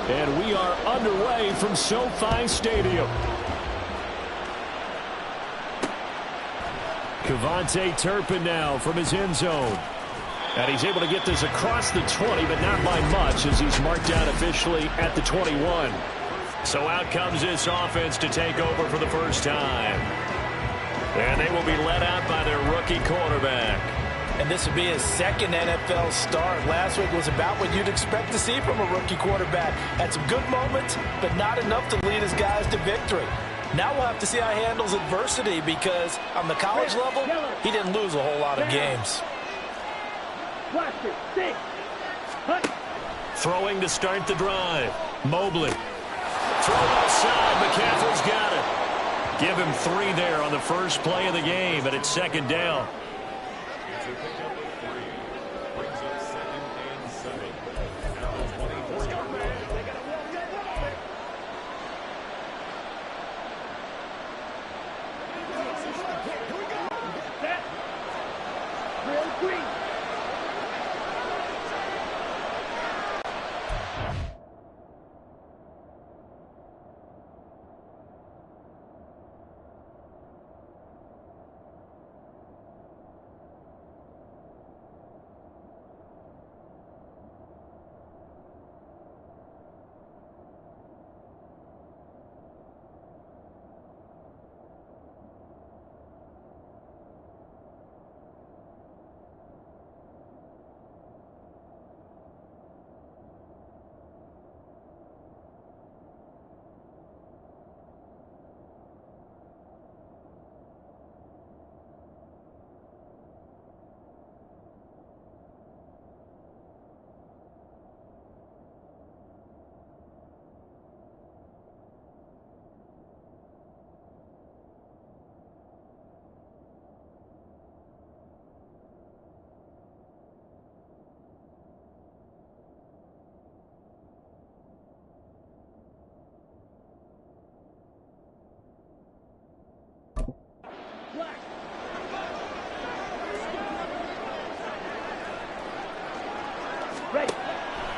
And we are underway from SoFi Stadium. Cavante Turpin now from his end zone. And he's able to get this across the 20, but not by much as he's marked down officially at the 21. So out comes this offense to take over for the first time. And they will be led out by their rookie quarterback. And this will be his second NFL start. Last week was about what you'd expect to see from a rookie quarterback. Had some good moments, but not enough to lead his guys to victory. Now we'll have to see how he handles adversity because on the college level, he didn't lose a whole lot of games. Throwing to start the drive. Mobley. Throw outside. McCaffrey's got it. Give him 3 there on the first play of the game, and it's second down.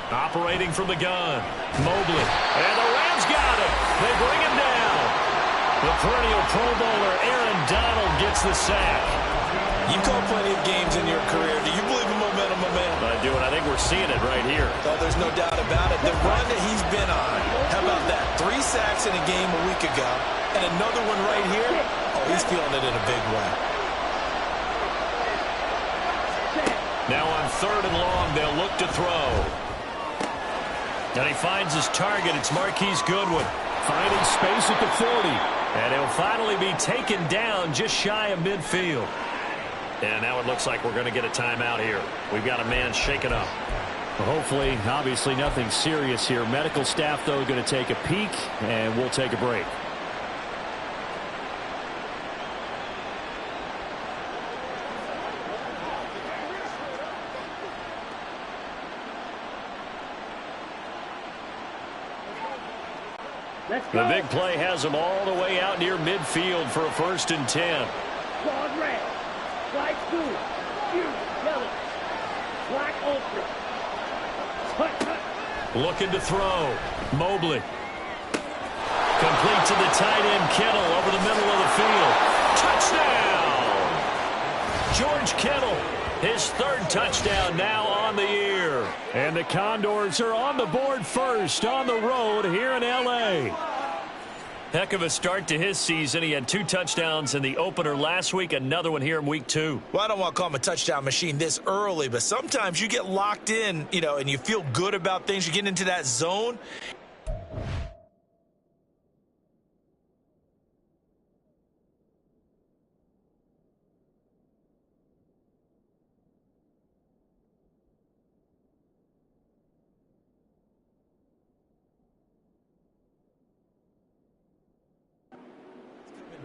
Operating from the gun. Mobley. And the Rams got him. They bring him down. The perennial Pro Bowler Aaron Donald gets the sack. You've called plenty of games in your career. Do you believe in momentum, my man? I do, and I think we're seeing it right here. Oh, there's no doubt about it. The run that he's been on. How about that? 3 sacks in a game a week ago. And another one right here. Oh, he's feeling it in a big way. Now on 3rd and long, they'll look to throw. And he finds his target. It's Marquise Goodwin. Finding space at the 40. And he'll finally be taken down just shy of midfield. And now it looks like we're going to get a timeout here. We've got a man shaken up. Well, hopefully, obviously nothing serious here. Medical staff, though, going to take a peek, and we'll take a break. The big play has them all the way out near midfield for a 1st and 10. Squad red, flag blue, yellow, black ultra. Looking to throw. Mobley. Complete to the tight end Kittle over the middle of the field. Touchdown! George Kittle, his 3rd touchdown now on the year. And the Condors are on the board first on the road here in L.A. Heck of a start to his season. He had 2 touchdowns in the opener last week, another one here in week 2. Well, I don't want to call him a touchdown machine this early, but sometimes you get locked in, and you feel good about things. You get into that zone.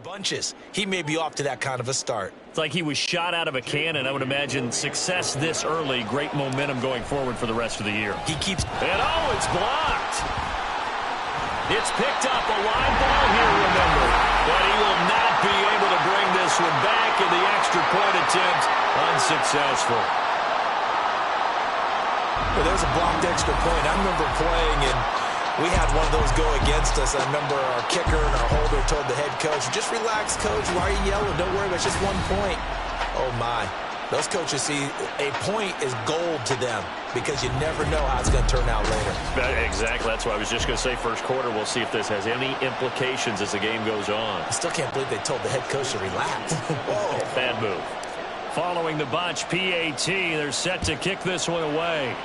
Bunches. He may be off to that kind of a start. It's like he was shot out of a cannon. I would imagine success this early, great momentum going forward for the rest of the year. He keeps... And oh, it's blocked. It's picked up, a line ball here, remember. But he will not be able to bring this one back, and the extra point attempt unsuccessful. Well, there's a blocked extra point. I remember playing, and We had one of those go against us. I remember our kicker and our holder told the head coach, just relax, coach. Why are you yelling? Don't worry about it. It's just 1 point. Oh, my. Those coaches see a point is gold to them because you never know how it's going to turn out later. Exactly. That's what I was just going to say. First quarter, we'll see if this has any implications as the game goes on. I still can't believe they told the head coach to relax. Whoa. Bad move. Following the botch PAT, they're set to kick this one away.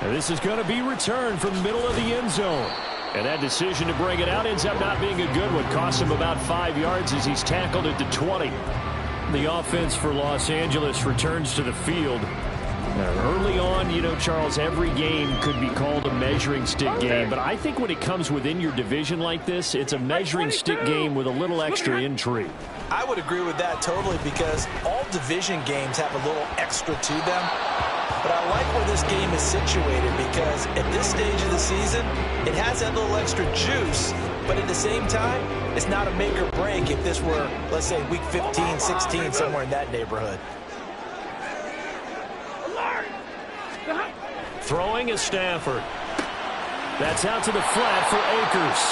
And this is going to be returned from the middle of the end zone. And that decision to bring it out ends up not being a good one. Costs him about 5 yards as he's tackled at the 20. The offense for Los Angeles returns to the field. Early on, you know, Charles, every game could be called a measuring stick game. But I think when it comes within your division like this, it's a measuring stick game with a little extra intrigue. I would agree with that totally because all division games have a little extra to them. But I like where this game is situated because at this stage of the season, it has that little extra juice. But at the same time, it's not a make or break if this were, let's say, week 15, 16, somewhere in that neighborhood. Throwing is Stafford. That's out to the flat for Akers.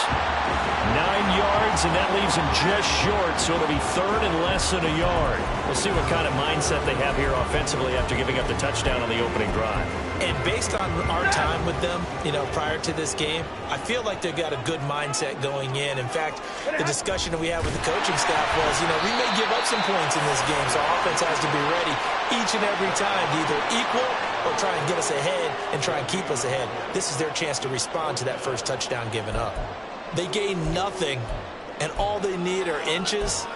9 yards, and that leaves him just short, so it'll be third and less than a yard. We'll see what kind of mindset they have here offensively after giving up the touchdown on the opening drive. And based on our time with them, you know, prior to this game, I feel like they've got a good mindset going in. In fact, the discussion that we had with the coaching staff was, you know, we may give up some points in this game, so our offense has to be ready each and every time to either equal or try and get us ahead and try and keep us ahead. This is their chance to respond to that first touchdown given up. They gain nothing, and all they need are inches.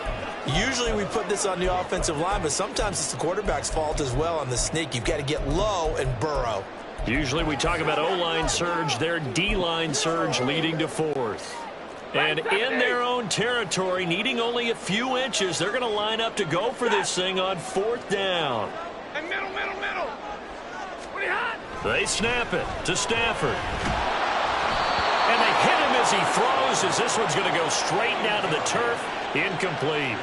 Usually we put this on the offensive line, but sometimes it's the quarterback's fault as well on the sneak. You've got to get low and burrow. Usually we talk about O-line surge, their D-line surge leading to fourth. And in their own territory, needing only a few inches, they're going to line up to go for this thing on fourth down. And middle. Pretty hot. They snap it to Stafford. And they hit him as he throws, as this one's going to go straight down to the turf. Incomplete.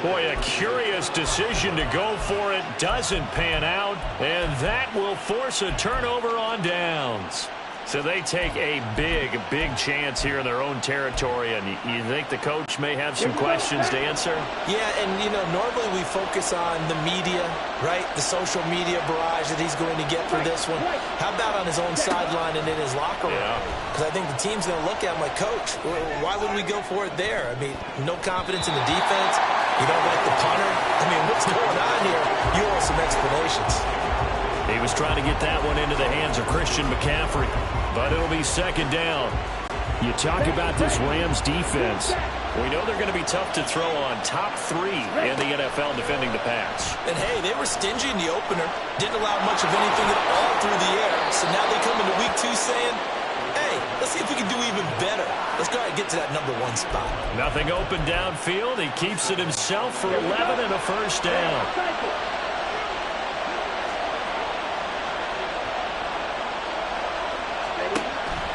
Boy, a curious decision to go for it. Doesn't pan out. And that will force a turnover on downs. So they take a big chance here in their own territory. And you think the coach may have some questions to answer? Yeah, and, you know, normally we focus on the media, right? The social media barrage that he's going to get for this one. How about on his own sideline and in his locker room? Because I think the team's going to look at him like, Coach, why would we go for it there? I mean, no confidence in the defense. You don't like the punter. I mean, what's going on here? You owe some explanations. He was trying to get that one into the hands of Christian McCaffrey, but it'll be second down. You talk about this Rams defense. We know they're going to be tough to throw on. Top 3 in the NFL defending the pass. And, hey, they were stingy in the opener. Didn't allow much of anything at all through the air. So now they come into week 2 saying, hey, let's see if we can do even better. Let's go ahead and get to that number 1 spot. Nothing open downfield. He keeps it himself for 11 and a first down.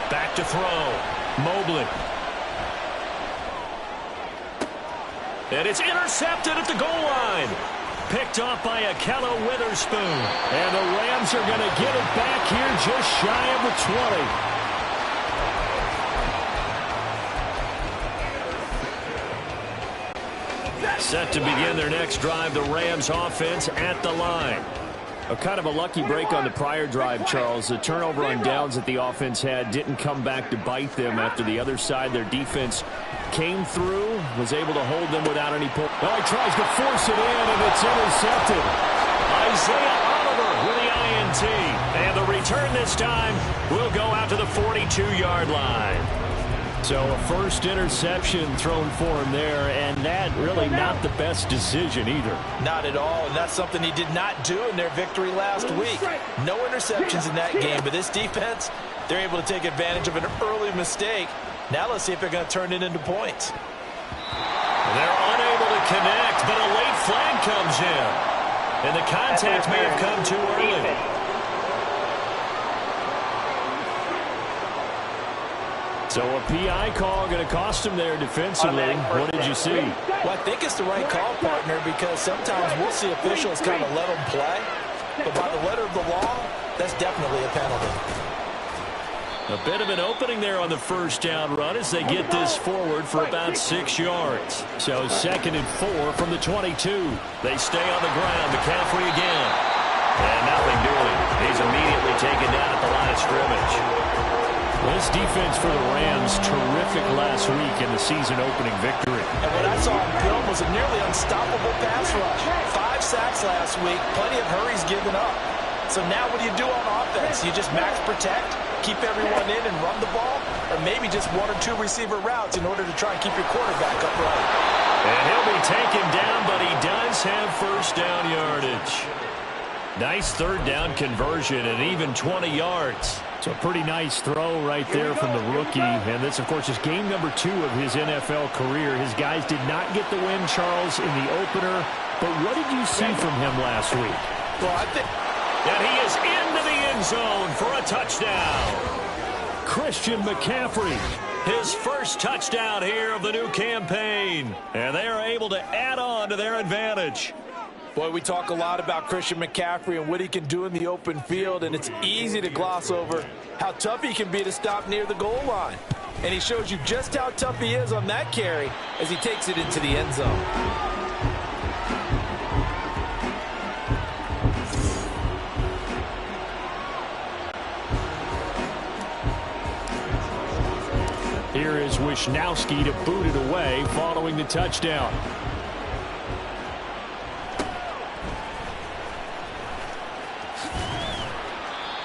Back to throw. Mobley. And it's intercepted at the goal line. Picked off by Akello Witherspoon. And the Rams are going to get it back here just shy of the 20. Set to begin their next drive, the Rams offense at the line. A kind of a lucky break on the prior drive, Charles. The turnover on downs that the offense had didn't come back to bite them after the other side. Their defense came through, was able to hold them without any pull. Oh, he tries to force it in, and it's intercepted. Isaiah Oliver with the INT. And the return this time will go out to the 42-yard line. So a first interception thrown for him there, and that really not the best decision either. Not at all, and that's something he did not do in their victory last week. No interceptions in that game, but this defense, they're able to take advantage of an early mistake. Now let's see if they're going to turn it into points. They're unable to connect, but a late flag comes in. And the contact may have come too early. So a PI call going to cost him there defensively. What did you see? Well, I think it's the right call, partner, because sometimes we'll see officials kind of let them play. But by the letter of the law, that's definitely a penalty. A bit of an opening there on the first down run as they get this forward for about 6 yards. So 2nd and 4 from the 22. They stay on the ground. McCaffrey again. And nothing doing. He's immediately taken down at the line of scrimmage. This defense for the Rams, terrific last week in the season-opening victory. And what I saw on film was a nearly unstoppable pass rush. 5 sacks last week, plenty of hurries given up. So now what do you do on offense? You just max protect, keep everyone in and run the ball, or maybe just 1 or 2 receiver routes in order to try and keep your quarterback upright. And he'll be taken down, but he does have first down yardage. Nice 3rd down conversion and even 20 yards. So a pretty nice throw right there from the rookie. And this, of course, is game number 2 of his NFL career. His guys did not get the win, Charles, in the opener. But what did you see from him last week? Well, I think... And he is into the end zone for a touchdown. Christian McCaffrey, his first touchdown here of the new campaign. And they are able to add on to their advantage. Boy, we talk a lot about Christian McCaffrey and what he can do in the open field, and it's easy to gloss over how tough he can be to stop near the goal line. And he shows you just how tough he is on that carry as he takes it into the end zone. Here is Wisnowski to boot it away following the touchdown.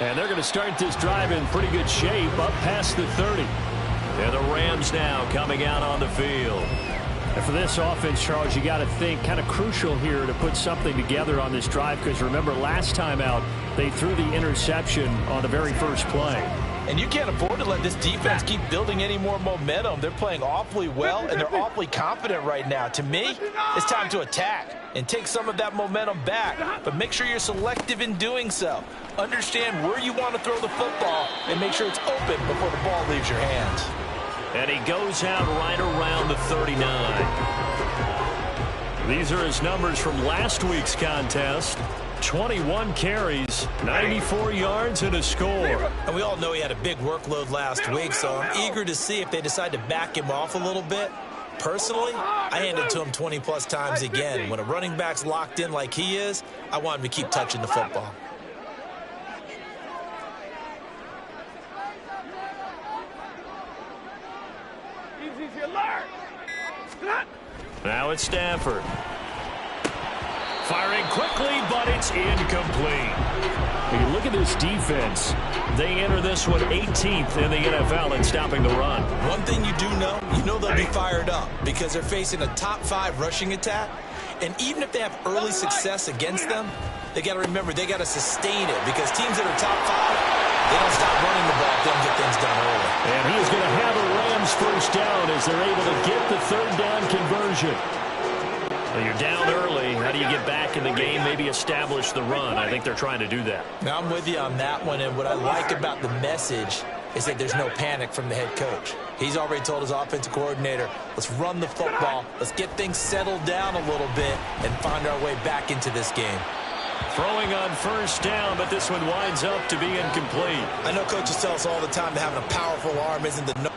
And they're going to start this drive in pretty good shape up past the 30. And the Rams now coming out on the field. And for this offense, Charles, you got to think kind of crucial here to put something together on this drive, because remember last time out they threw the interception on the very first play. And you can't afford to let this defense keep building any more momentum. They're playing awfully well, and they're awfully confident right now. To me, it's time to attack and take some of that momentum back, but make sure you're selective in doing so. Understand where you want to throw the football and make sure it's open before the ball leaves your hands. And he goes out right around the 39. These are his numbers from last week's contest. 21 carries, 94 yards, and a score. And we all know he had a big workload last week, so I'm eager to see if they decide to back him off a little bit. Personally, I hand it to him 20-plus times again. When a running back's locked in like he is, I want him to keep touching the football. Now it's Stafford. Firing quickly, but it's incomplete. When you look at this defense, they enter this one 18th in the NFL in stopping the run. One thing you do know, they'll be fired up because they're facing a top-5 rushing attack. And even if they have early success against them, they got to remember they got to sustain it, because teams that are top-5, they don't stop running the ball if they don't get things done early. And he is going to have a Rams first down as they're able to get the 3rd down conversion. Well, you're down early. How do you get back in the game, maybe establish the run? I think they're trying to do that. Now, I'm with you on that one, and what I like about the message is that there's no panic from the head coach. He's already told his offensive coordinator, let's run the football, let's get things settled down a little bit, and find our way back into this game. Throwing on first down, but this one winds up to be incomplete. I know coaches tell us all the time that having a powerful arm isn't the no.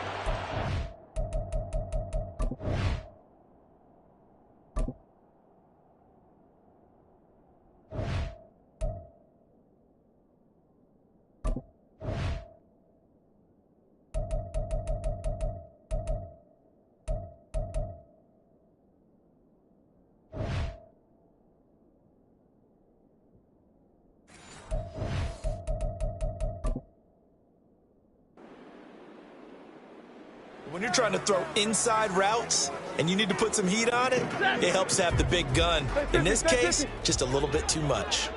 When you're trying to throw inside routes and you need to put some heat on it, it helps to have the big gun. In this case, just a little bit too much.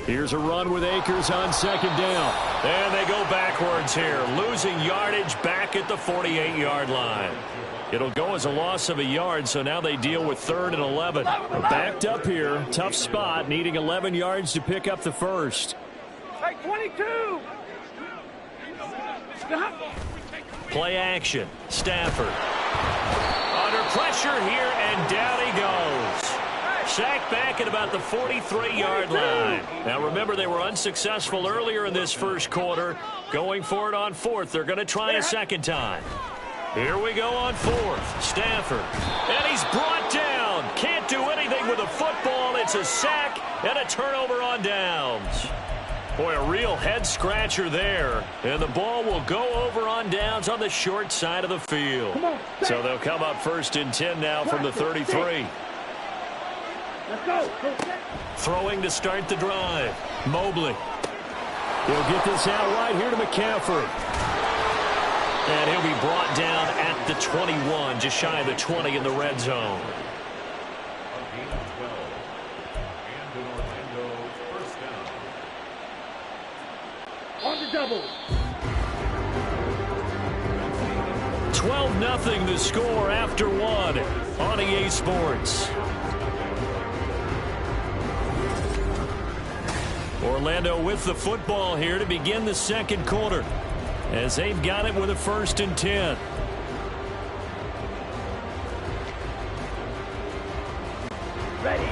Here's a run with Akers on 2nd down. And they go backwards here, losing yardage back at the 48-yard line. It'll go as a loss of a yard, so now they deal with 3rd and 11. Backed up here, tough spot, needing 11 yards to pick up the first. Hey, 22! Play action. Stafford. Under pressure here, and down he goes. Sacked back at about the 43-yard line. Now, remember, they were unsuccessful earlier in this first quarter. Going for it on fourth. They're going to try a second time. Here we go on fourth. Stafford. And he's brought down. Can't do anything with a football. It's a sack and a turnover on downs. Boy, a real head-scratcher there. And the ball will go over on downs on the short side of the field. So they'll come up first and 10 now from the 33. Let's go. Throwing to start the drive. Mobley. He'll get this out wide here to McCaffrey. And he'll be brought down at the 21, just shy of the 20 in the red zone. On the double. 12-0 the score after one on EA Sports. Orlando with the football here to begin the second quarter, as they've got it with a 1st and 10. Ready.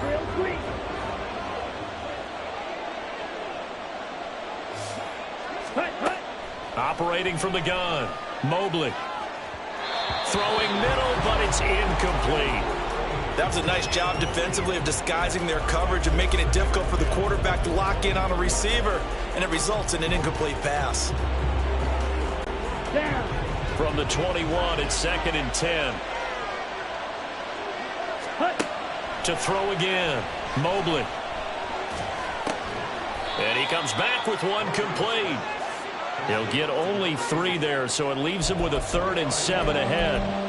Real quick. Operating from the gun. Mobley. Throwing middle, but it's incomplete. That was a nice job defensively of disguising their coverage and making it difficult for the quarterback to lock in on a receiver, and it results in an incomplete pass. Down. From the 21, it's 2nd and 10. To throw again. Mobley. And he comes back with one complete. He'll get only 3 there, so it leaves him with a 3rd and 7 ahead.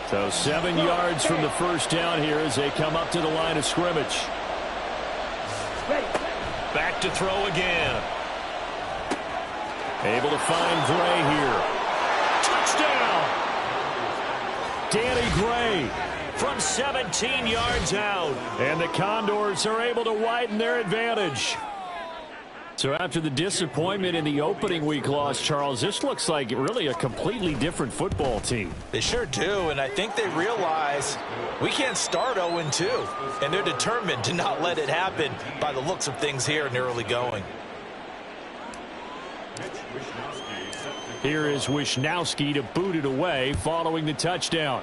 So 7 yards from the first down here as they come up to the line of scrimmage. Back to throw again. Able to find Gray here. Touchdown! Danny Gray. From 17 yards out. And the Condors are able to widen their advantage. So after the disappointment in the opening week loss, Charles, this looks like really a completely different football team. They sure do, and I think they realize we can't start 0-2, and they're determined to not let it happen by the looks of things here in the early going. Here is Wisnowski to boot it away following the touchdown.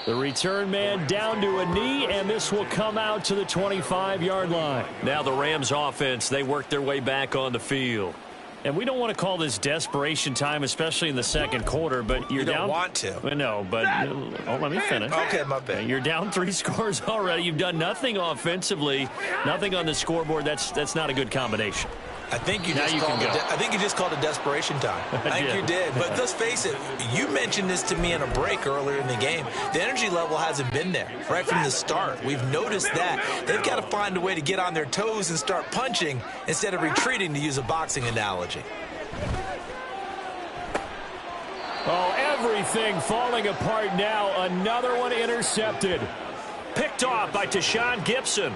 The return man down to a knee, and this will come out to the 25-yard line. Now the Rams offense, they work their way back on the field. And we don't want to call this desperation time, especially in the second quarter, but you're down. You don't want to. No, but let me finish. Okay, my bad. You're down 3 scores already. You've done nothing offensively, nothing on the scoreboard. That's not a good combination. I think you just called it desperation time. I think you did. But let's face it, you mentioned this to me in a break earlier in the game. The energy level hasn't been there right from the start. We've noticed that. They've got to find a way to get on their toes and start punching instead of retreating, to use a boxing analogy. Oh, everything falling apart now. Another one intercepted. Picked off by Tashawn Gibson.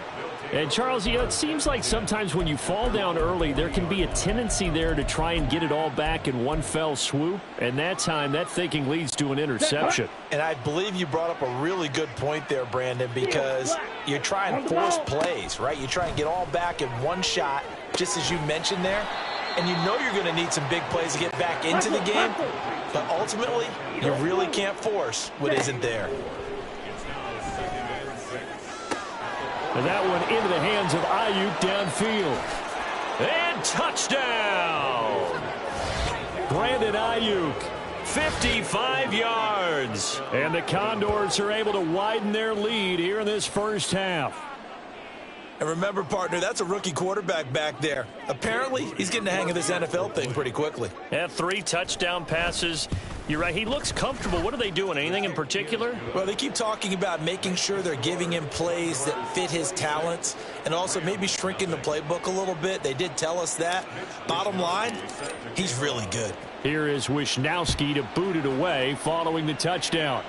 And, Charles, it seems like sometimes when you fall down early, there can be a tendency there to try and get it all back in one fell swoop. And that time, that thinking leads to an interception. And I believe you brought up a really good point there, Brandon, because you try and force plays, right? You try and get all back in one shot, just as you mentioned there. And you know you're going to need some big plays to get back into the game. But ultimately, you really can't force what isn't there. And that one into the hands of Ayuk downfield. And touchdown! Brandon Ayuk. 55 yards. And the Condors are able to widen their lead here in this first half. And remember, partner, that's a rookie quarterback back there. Apparently, he's getting the hang of this NFL thing pretty quickly. Yeah, 3 touchdown passes. You're right. He looks comfortable. What are they doing? Anything in particular? Well, they keep talking about making sure they're giving him plays that fit his talents and also maybe shrinking the playbook a little bit. They did tell us that. Bottom line, he's really good. Here is Wisnowski to boot it away following the touchdown.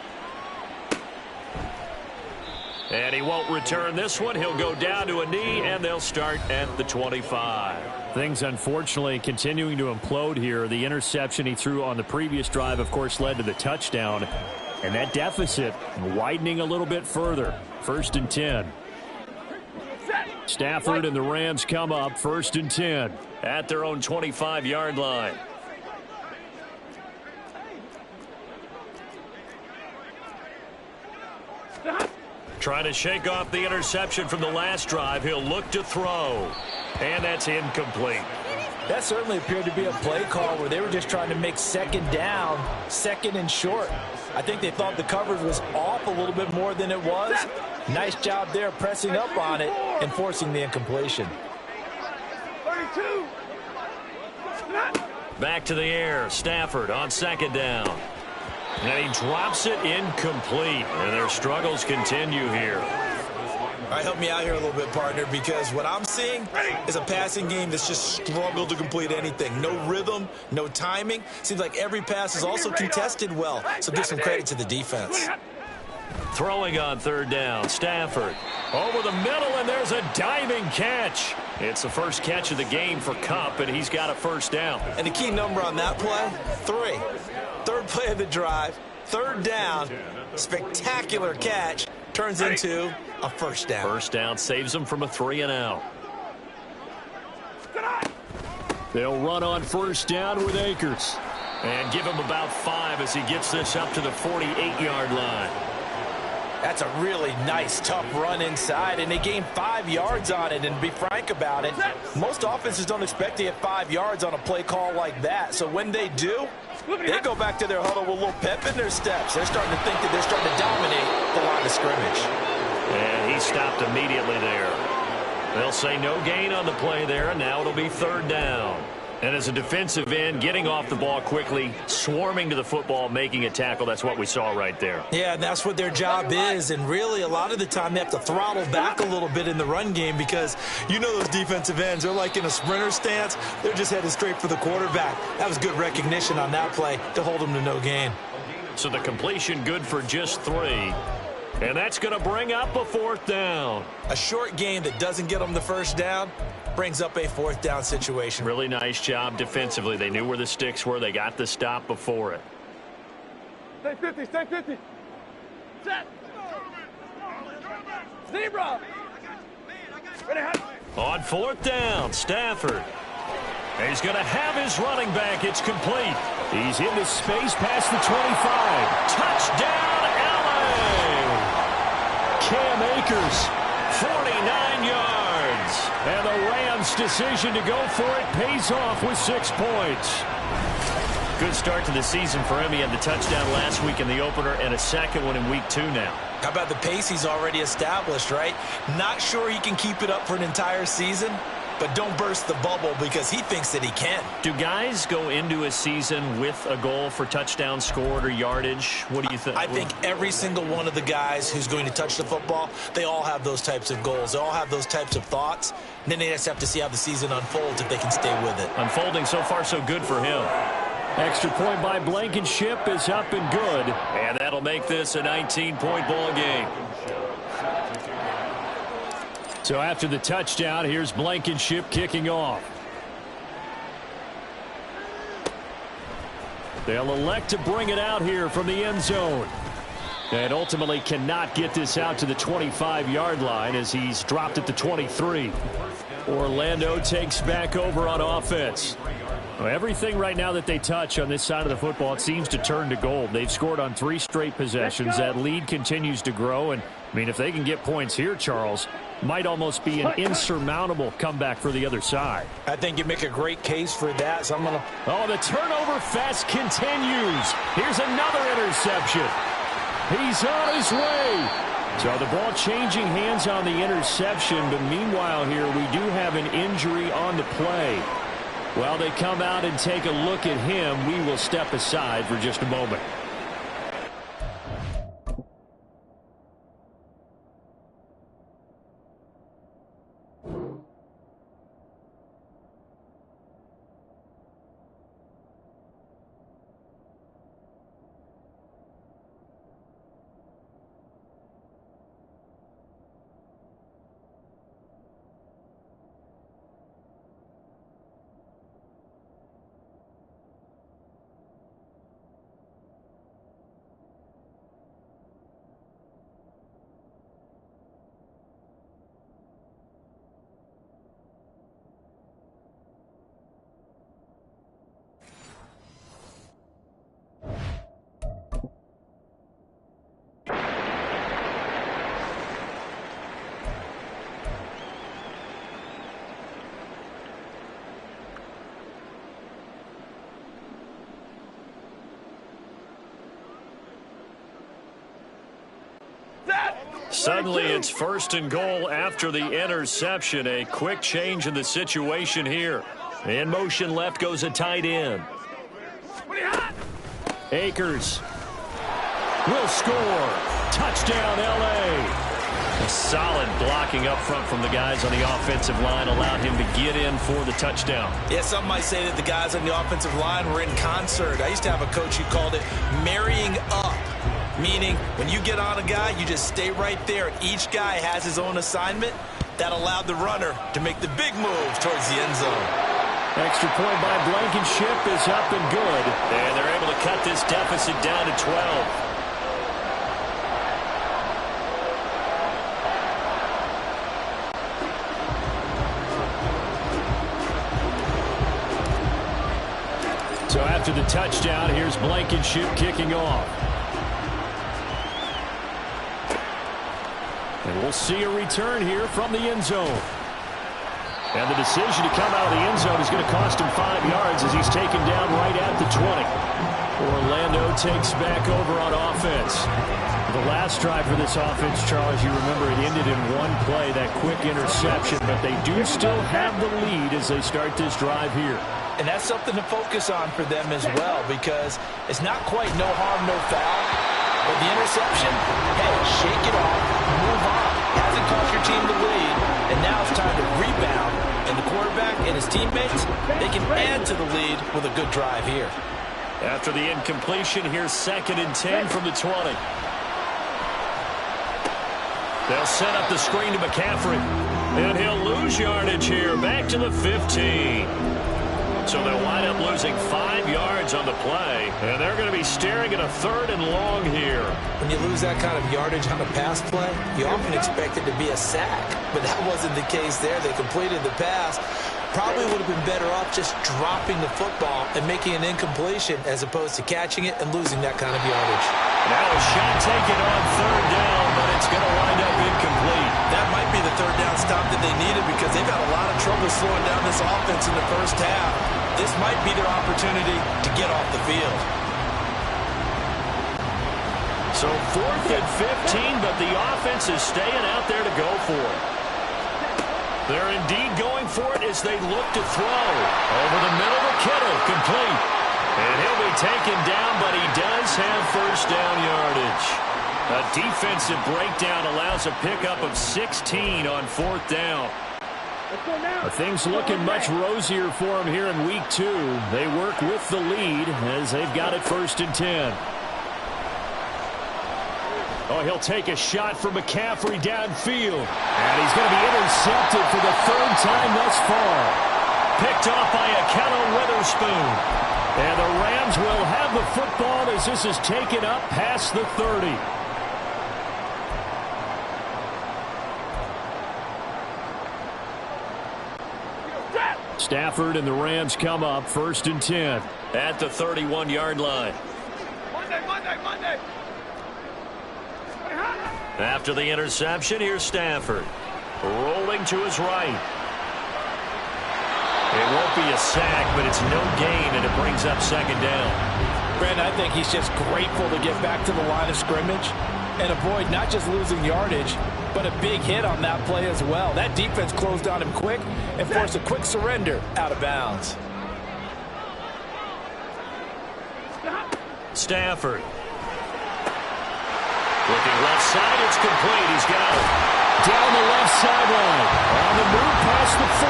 And he won't return this one. He'll go down to a knee, and they'll start at the 25. Things, unfortunately, continuing to implode here. The interception he threw on the previous drive, of course, led to the touchdown. And that deficit widening a little bit further. 1st and 10. Stafford and the Rams come up 1st and 10. At their own 25-yard line. Trying to shake off the interception from the last drive. He'll look to throw. And that's incomplete. That certainly appeared to be a play call where they were just trying to make 2nd down, 2nd and short. I think they thought the coverage was off a little bit more than it was. Nice job there pressing up on it and forcing the incompletion. 32. Back to the air. Stafford on 2nd down. And he drops it incomplete. And their struggles continue here. All right, help me out here a little bit, partner, because what I'm seeing is a passing game that's just struggled to complete anything. No rhythm, no timing. Seems like every pass is also contested well, so give some credit to the defense. Throwing on 3rd down. Stafford over the middle, and there's a diving catch. It's the first catch of the game for Kupp, and he's got a 1st down. And the key number on that play, 3. 3rd play of the drive, 3rd down, spectacular catch, turns into a 1st down. 1st down saves them from a 3-and-out. They'll run on 1st down with Akers. And give him about 5 as he gets this up to the 48-yard line. That's a really nice, tough run inside, and they gained 5 yards on it. And to be frank about it, most offenses don't expect to get 5 yards on a play call like that. So when they do, they go back to their huddle with a little pep in their steps. They're starting to think that they're starting to dominate the line of scrimmage. And he stopped immediately there. They'll say no gain on the play there, and now it'll be 3rd down. And as a defensive end, getting off the ball quickly, swarming to the football, making a tackle, that's what we saw right there. Yeah, and that's what their job is. And really, a lot of the time, they have to throttle back a little bit in the run game because you know those defensive ends, they're like in a sprinter stance. They're just headed straight for the quarterback. That was good recognition on that play to hold them to no gain. So the completion good for just 3. And that's going to bring up a 4th down. A short game that doesn't get them the 1st down brings up a 4th down situation. Really nice job defensively. They knew where the sticks were. They got the stop before it. Stay 50, stay 50. Set. Zebra. Ready, hot. On 4th down, Stafford. He's going to have his running back. It's complete. He's into space past the 25. Touchdown, LA! Cam Akers. 49 yards. And the Rams' decision to go for it pays off with 6 points. Good start to the season for him. He had the touchdown last week in the opener and a 2nd one in week 2 now. How about the pace he's already established, right? Not sure he can keep it up for an entire season, but don't burst the bubble because he thinks that he can. Do guys go into a season with a goal for touchdown scored or yardage? What do you think? I think every single one of the guys who's going to touch the football, they all have those types of goals. They all have those types of thoughts. And then they just have to see how the season unfolds if they can stay with it. Unfolding so far so good for him. Extra point by Blankenship is up and good. And that'll make this a 19-point ball game. So after the touchdown, here's Blankenship kicking off. They'll elect to bring it out here from the end zone. And ultimately cannot get this out to the 25-yard line as he's dropped at the 23. Orlando takes back over on offense. Well, everything right now that they touch on this side of the football, it seems to turn to gold. They've scored on 3 straight possessions. That lead continues to grow. And, I mean, if they can get points here, Charles, might almost be an insurmountable comeback for the other side. I think you make a great case for that. So I'm going to... Oh, the turnover fest continues. Here's another interception. He's on his way. So the ball changing hands on the interception. But meanwhile here, we do have an injury on the play. While they come out and take a look at him, we will step aside for just a moment. Suddenly it's 1st and goal after the interception. A quick change in the situation here. In motion left goes a tight end. Akers will score. Touchdown, L.A. A solid blocking up front from the guys on the offensive line allowed him to get in for the touchdown. Yeah, some might say that the guys on the offensive line were in concert. I used to have a coach who called it marrying up, meaning when you get on a guy, you just stay right there, and each guy has his own assignment. That allowed the runner to make the big move towards the end zone. Extra point by Blankenship is up and good. And they're able to cut this deficit down to 12. So after the touchdown, here's Blankenship kicking off. And we'll see a return here from the end zone. And the decision to come out of the end zone is going to cost him 5 yards as he's taken down right at the 20. Orlando takes back over on offense. The last drive for this offense, Charles, you remember it ended in one play, that quick interception, but they do still have the lead as they start this drive here. And that's something to focus on for them as well, because it's not quite no harm, no foul. But the interception, hey, shake it off, move on. Hasn't cost your team the lead, and now it's time to rebound. And the quarterback and his teammates, they can add to the lead with a good drive here. After the incompletion, here's 2nd and 10 from the 20. They'll set up the screen to McCaffrey. And he'll lose yardage here, back to the 15. So they'll wind up losing 5 yards on the play, and they're going to be staring at a 3rd and long here. When you lose that kind of yardage on a pass play, you often expect it to be a sack, but that wasn't the case there. They completed the pass. Probably would have been better off just dropping the football and making an incompletion as opposed to catching it and losing that kind of yardage. Now a shot taken on 3rd down, but it's going to wind up incomplete. That might be the 3rd down stop that they needed because they've had a lot of trouble slowing down this offense in the first half. This might be their opportunity to get off the field. So 4th and 15, but the offense is staying out there to go for it. They're indeed going for it as they look to throw. Over the middle to Kittle, complete. And he'll be taken down, but he does have 1st down yardage. A defensive breakdown allows a pickup of 16 on 4th down. Things looking much rosier for him here in week 2. They work with the lead as they've got it 1st and 10. Oh, he'll take a shot from McCaffrey downfield. And he's going to be intercepted for the 3rd time thus far. Picked off by Akello Witherspoon. And the Rams will have the football as this is taken up past the 30. Stafford and the Rams come up 1st and 10. At the 31-yard line. Monday. After the interception, here's Stafford. Rolling to his right. It won't be a sack, but it's no gain, and it brings up 2nd down. Brandon, I think he's just grateful to get back to the line of scrimmage and avoid not just losing yardage, but a big hit on that play as well. That defense closed on him quick and forced a quick surrender out of bounds. Stafford. Looking left side, it's complete. He's got it. Down the left sideline. On the move past the 40.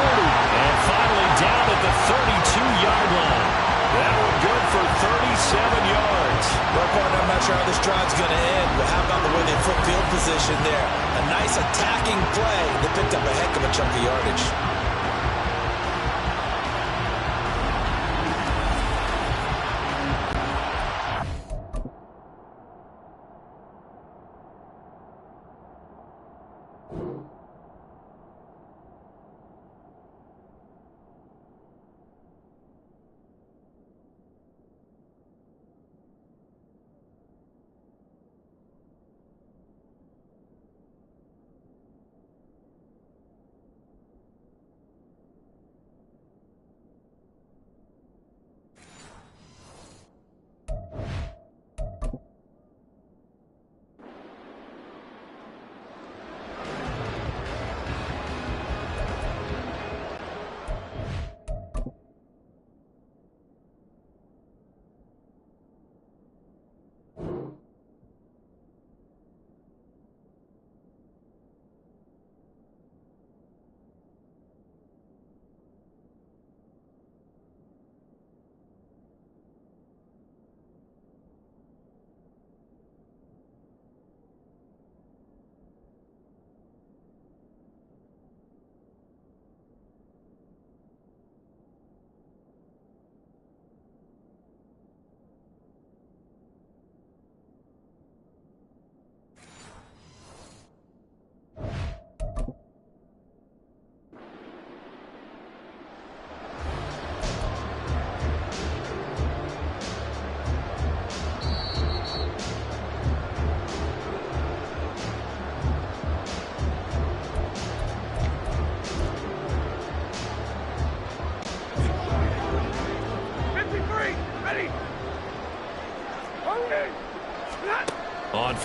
And finally down at the 32-yard line. That one good for 37 yards. Well, partner, I'm not sure how this drive's going to end, but how about the way they flip field position there? A nice attacking play. They picked up a heck of a chunk of yardage.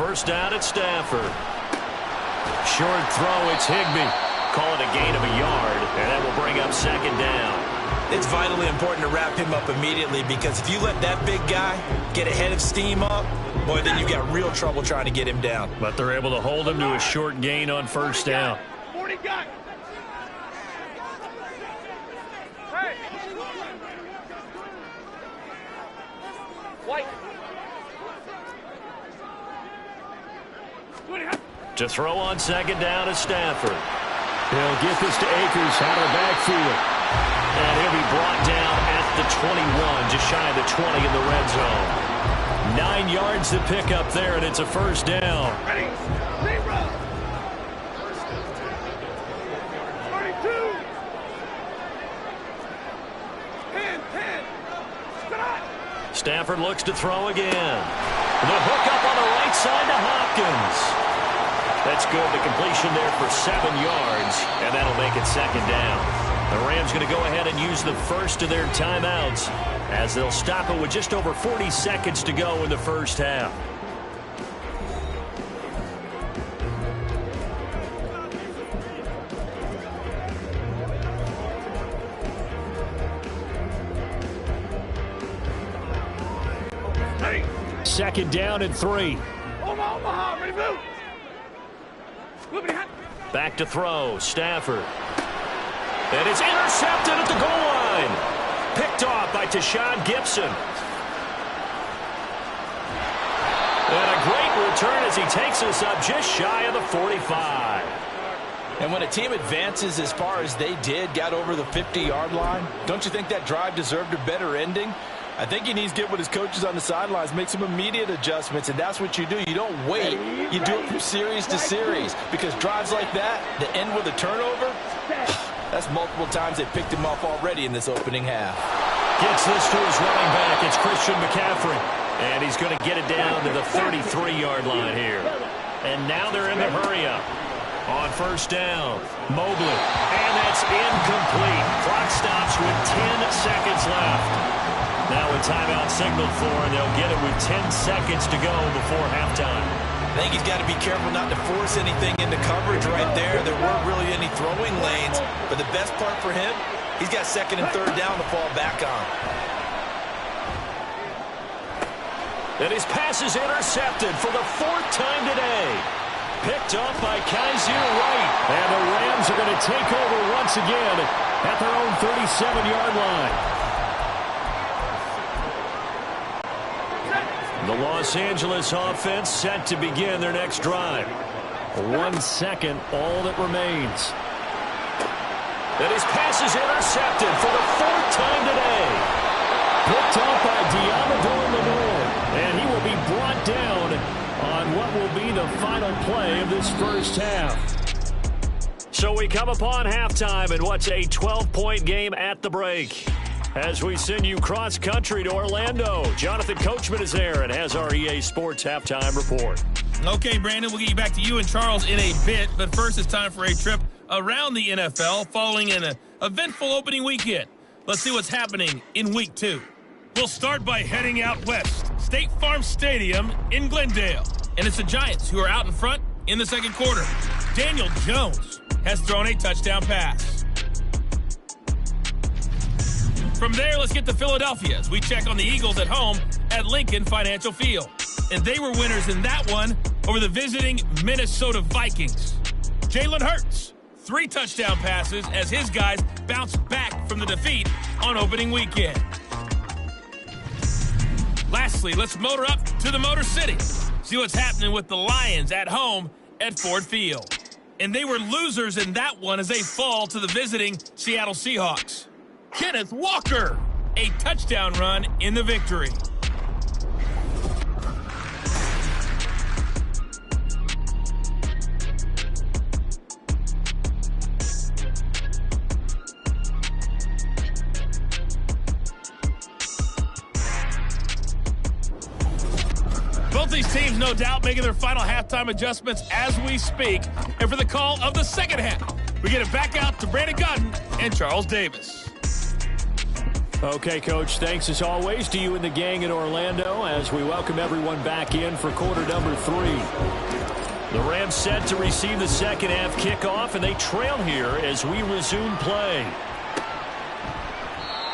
first down at Stafford. Short throw, it's Higbee. Call it a gain of a yard, and that will bring up second down. It's vitally important to wrap him up immediately, because if you let that big guy get a head of steam up, boy, then you've got real trouble trying to get him down. But they're able to hold him to a short gain on first down. 40 got. Hey. White. To throw on second down is Stafford. He'll get this to Akers out of the backfield. And he'll be brought down at the 21, just shy of the 20 in the red zone. 9 yards to pick up there, and it's a first down. Ready. 32. 10. Stop. Stafford looks to throw again. The hook up on the right side to Hopkins. That's good. The completion there for 7 yards, and that'll make it second down. The Rams going to go ahead and use the first of their timeouts as they'll stop it with just over 40 seconds to go in the first half. Hey. Second down and 3. Omaha, ready, move. Back to throw, Stafford. And it's intercepted at the goal line. Picked off by Tashawn Gibson. And a great return as he takes us up just shy of the 45. And when a team advances as far as they did, got over the 50-yard line, don't you think that drive deserved a better ending? I think he needs to get with his coaches on the sidelines, make some immediate adjustments, and that's what you do. You don't wait. You do it from series to series, because drives like that end with a turnover, that's multiple times they picked him off already in this opening half. Gets this to his running back. It's Christian McCaffrey. And he's going to get it down to the 33-yard line here. And now they're in the hurry-up. On first down, Mobley. And that's incomplete. Clock stops with 10 seconds left. Now a timeout signaled for, and they'll get it with 10 seconds to go before halftime. I think he's got to be careful not to force anything into coverage right there. There weren't really any throwing lanes, but the best part for him, he's got second and third down to fall back on. And his pass is intercepted for the 4th time today. Picked up by Kaiser White. And the Rams are going to take over once again at their own 37-yard line. The Los Angeles offense set to begin their next drive. 1 second, all that remains. And his pass is intercepted for the 4th time today. Picked up by Diamador Lenore. And he will be brought down on what will be the final play of this first half. So we come upon halftime in what's a 12-point game at the break. As we send you cross-country to Orlando, Jonathan Coachman is there and has our EA Sports Halftime Report. Okay, Brandon, we'll get you back to you and Charles in a bit, but first it's time for a trip around the NFL following an eventful opening weekend. Let's see what's happening in Week 2. We'll start by heading out west, State Farm Stadium in Glendale. And it's the Giants who are out in front in the second quarter. Daniel Jones has thrown a touchdown pass. From there, let's get to Philadelphia as we check on the Eagles at home at Lincoln Financial Field. And they were winners in that one over the visiting Minnesota Vikings. Jalen Hurts, 3 touchdown passes as his guys bounced back from the defeat on opening weekend. Lastly, let's motor up to the Motor City. See what's happening with the Lions at home at Ford Field. And they were losers in that one as they fall to the visiting Seattle Seahawks. Kenneth Walker, a touchdown run in the victory. Both these teams, no doubt, making their final halftime adjustments as we speak. And for the call of the second half, we get it back out to Brandon Cotton and Charles Davis. Okay, Coach, thanks as always to you and the gang in Orlando as we welcome everyone back in for quarter number 3. The Rams set to receive the second half kickoff, and they trail here as we resume play.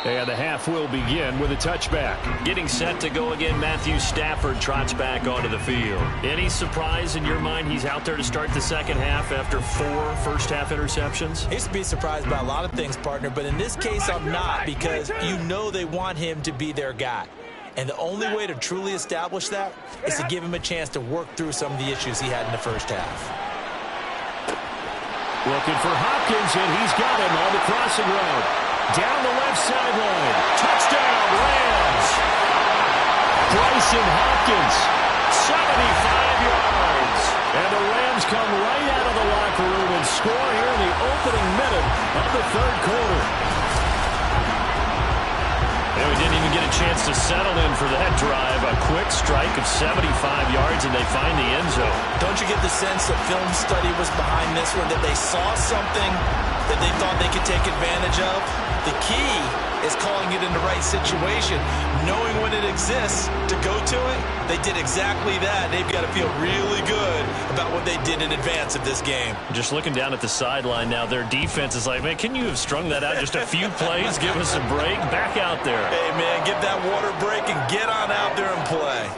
And the half will begin with a touchback. Getting set to go again, Matthew Stafford trots back onto the field. Any surprise in your mind he's out there to start the second half after 4 first-half interceptions? I used to be surprised by a lot of things, partner, but in this case I'm not, because you know they want him to be their guy. And the only way to truly establish that is to give him a chance to work through some of the issues he had in the first half. Looking for Hopkins, and he's got him on the crossing road. Down the left sideline. Touchdown, Rams. Bryson Hopkins, 75 yards. And the Rams come right out of the locker room and score here in the opening minute of the third quarter. And we didn't even get a chance to settle in for that drive. A quick strike of 75 yards, and they find the end zone. Don't you get the sense that film study was behind this one, that they saw something that they thought they could take advantage of? The key is calling it in the right situation, knowing when it exists to go to it. They did exactly that. They've got to feel really good about what they did in advance of this game. Just looking down at the sideline now, their defense is like, man, can you have strung that out just a few plays? Give us a break. Back out there. Hey, man, give that water break and get on out there and play.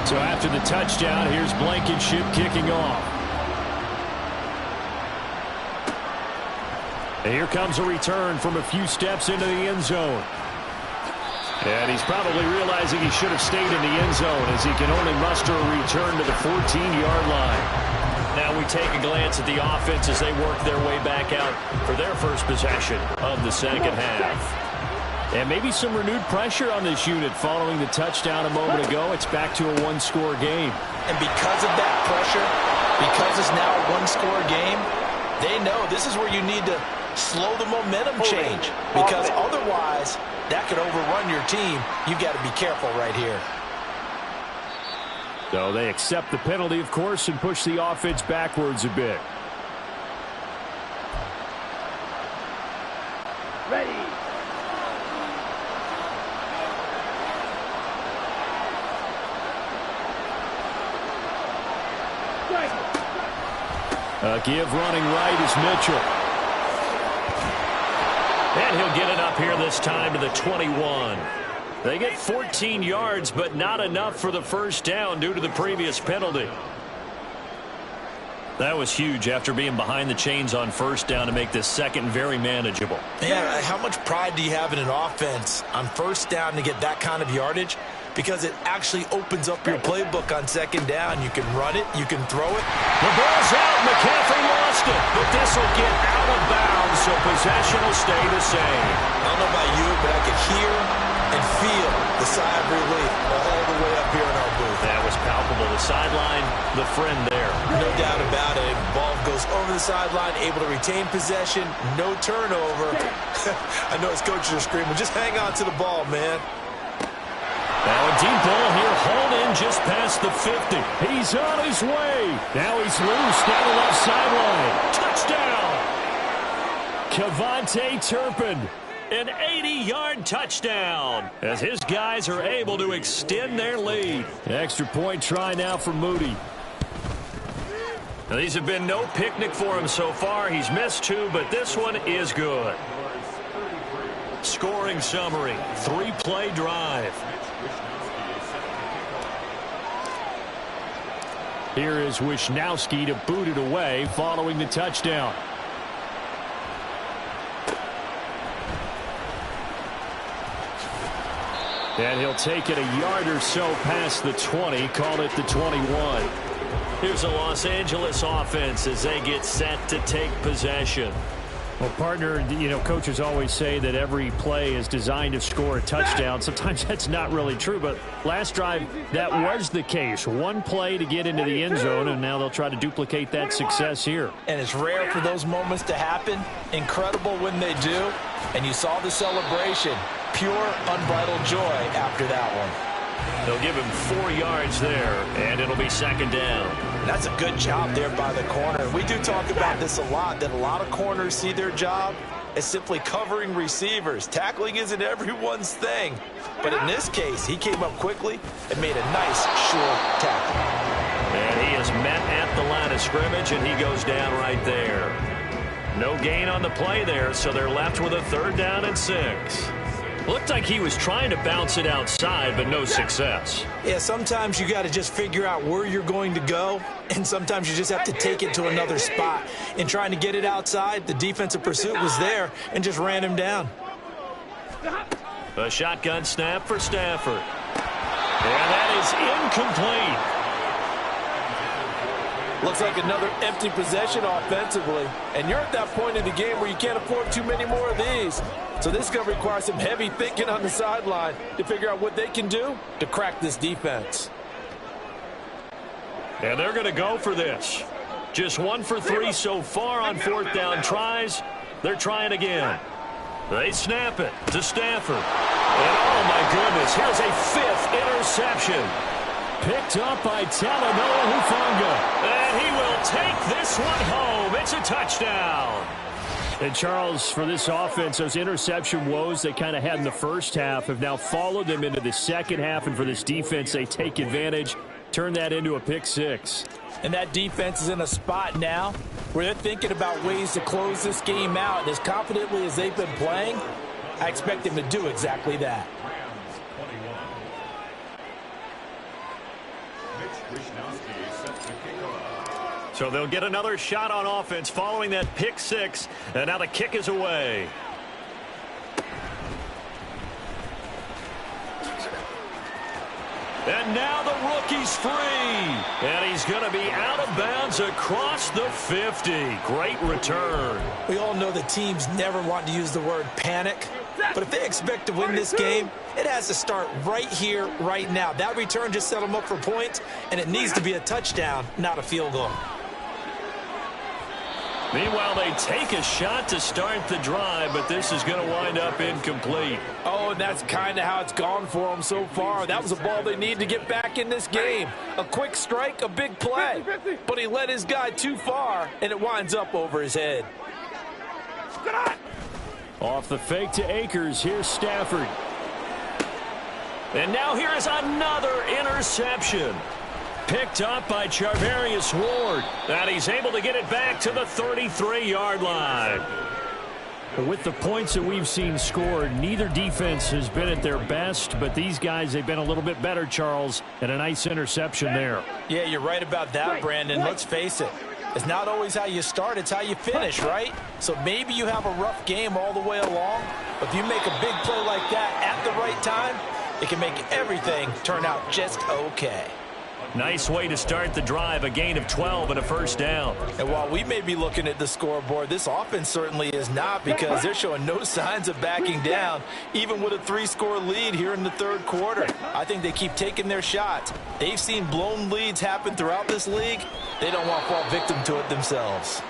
So after the touchdown, here's Blankenship kicking off. And here comes a return from a few steps into the end zone. And he's probably realizing he should have stayed in the end zone as he can only muster a return to the 14-yard line. Now we take a glance at the offense as they work their way back out for their first possession of the second half. And maybe some renewed pressure on this unit following the touchdown a moment ago. It's back to a one-score game. And because of that pressure, because it's now a one-score game, they know this is where you need to slow the momentum change. Because otherwise, that could overrun your team. You've got to be careful right here. So they accept the penalty, of course, and push the offense backwards a bit. Ready. A give running right is Mitchell. And he'll get it up here this time to the 21. They get 14 yards, but not enough for the first down due to the previous penalty. That was huge after being behind the chains on first down to make this second very manageable. Yeah, how much pride do you have in an offense on first down to get that kind of yardage? Because it actually opens up your playbook on second down. You can run it, you can throw it. The ball's out. McCaffrey lost it, but this will get out of bounds, so possession will stay the same. I don't know about you, but I could hear and feel the sigh of relief all the way up here in our booth. That was palpable. The sideline, the friend there. No doubt about it. Ball goes over the sideline, able to retain possession, no turnover. I know his coaches are screaming, just hang on to the ball, man. Now a deep ball here, hauled in just past the 50. He's on his way. Now he's loose down the left sideline. Touchdown! Kevontae Turpin. An 80-yard touchdown as his guys are able to extend their lead. Extra point try now for Moody. Now, these have been no picnic for him so far. He's missed 2, but this one is good. Scoring summary, 3-play drive. Here is Wisnowski to boot it away following the touchdown. And he'll take it a yard or so past the 20, call it the 21. Here's a Los Angeles offense as they get set to take possession. Well, partner, you know, coaches always say that every play is designed to score a touchdown. Sometimes that's not really true, but last drive, that was the case. One play to get into the end zone, and now they'll try to duplicate that success here. And it's rare for those moments to happen. Incredible when they do. And you saw the celebration. Pure, unbridled joy after that one. They'll give him 4 yards there, and it'll be second down. That's a good job there by the corner. We do talk about this a lot, that a lot of corners see their job as simply covering receivers. Tackling isn't everyone's thing. But in this case, he came up quickly and made a nice, short tackle. And he is met at the line of scrimmage, and he goes down right there. No gain on the play there, so they're left with a 3rd down and 6. Looked like he was trying to bounce it outside, but no success. Yeah, sometimes you got to just figure out where you're going to go, and sometimes you just have to take it to another spot. In trying to get it outside, the defensive pursuit was there and just ran him down. A shotgun snap for Stafford. And that is incomplete. Looks like another empty possession offensively. And you're at that point in the game where you can't afford too many more of these. So this is going to require some heavy thinking on the sideline to figure out what they can do to crack this defense. And they're going to go for this. Just 1 for 3 so far on 4th down tries. They're trying again. They snap it to Stafford. And oh my goodness, here's a 5th interception. Picked up by Talanoa Hufanga. And he will take this one home. It's a touchdown. And Charles, for this offense, those interception woes they kind of had in the first half have now followed them into the second half. And for this defense, they take advantage, turn that into a pick 6. And that defense is in a spot now where they're thinking about ways to close this game out. And as confidently as they've been playing, I expect them to do exactly that. So they'll get another shot on offense following that pick 6. And now the kick is away. And now the rookie's free. And he's going to be out of bounds across the 50. Great return. We all know the teams never want to use the word panic. But if they expect to win this game, it has to start right here, right now. That return just set them up for points, and it needs to be a touchdown, not a field goal. Meanwhile, they take a shot to start the drive, but this is going to wind up incomplete. Oh, and that's kind of how it's gone for them so far. That was a ball they need to get back in this game. A quick strike, a big play. But he led his guy too far, and it winds up over his head. Off the fake to Akers, here's Stafford. And now here's another interception. Picked up by Charvarius Ward. And he's able to get it back to the 33-yard line. With the points that we've seen scored, neither defense has been at their best, but these guys, they've been a little bit better, Charles, and a nice interception there. Yeah, you're right about that, Brandon. Let's face it. It's not always how you start, it's how you finish, right? So maybe you have a rough game all the way along, but if you make a big play like that at the right time, it can make everything turn out just okay. Nice way to start the drive, a gain of 12 and a first down. And while we may be looking at the scoreboard, this offense certainly is not, because they're showing no signs of backing down, even with a 3-score lead here in the third quarter. I think they keep taking their shots. They've seen blown leads happen throughout this league. They don't want to fall victim to it themselves.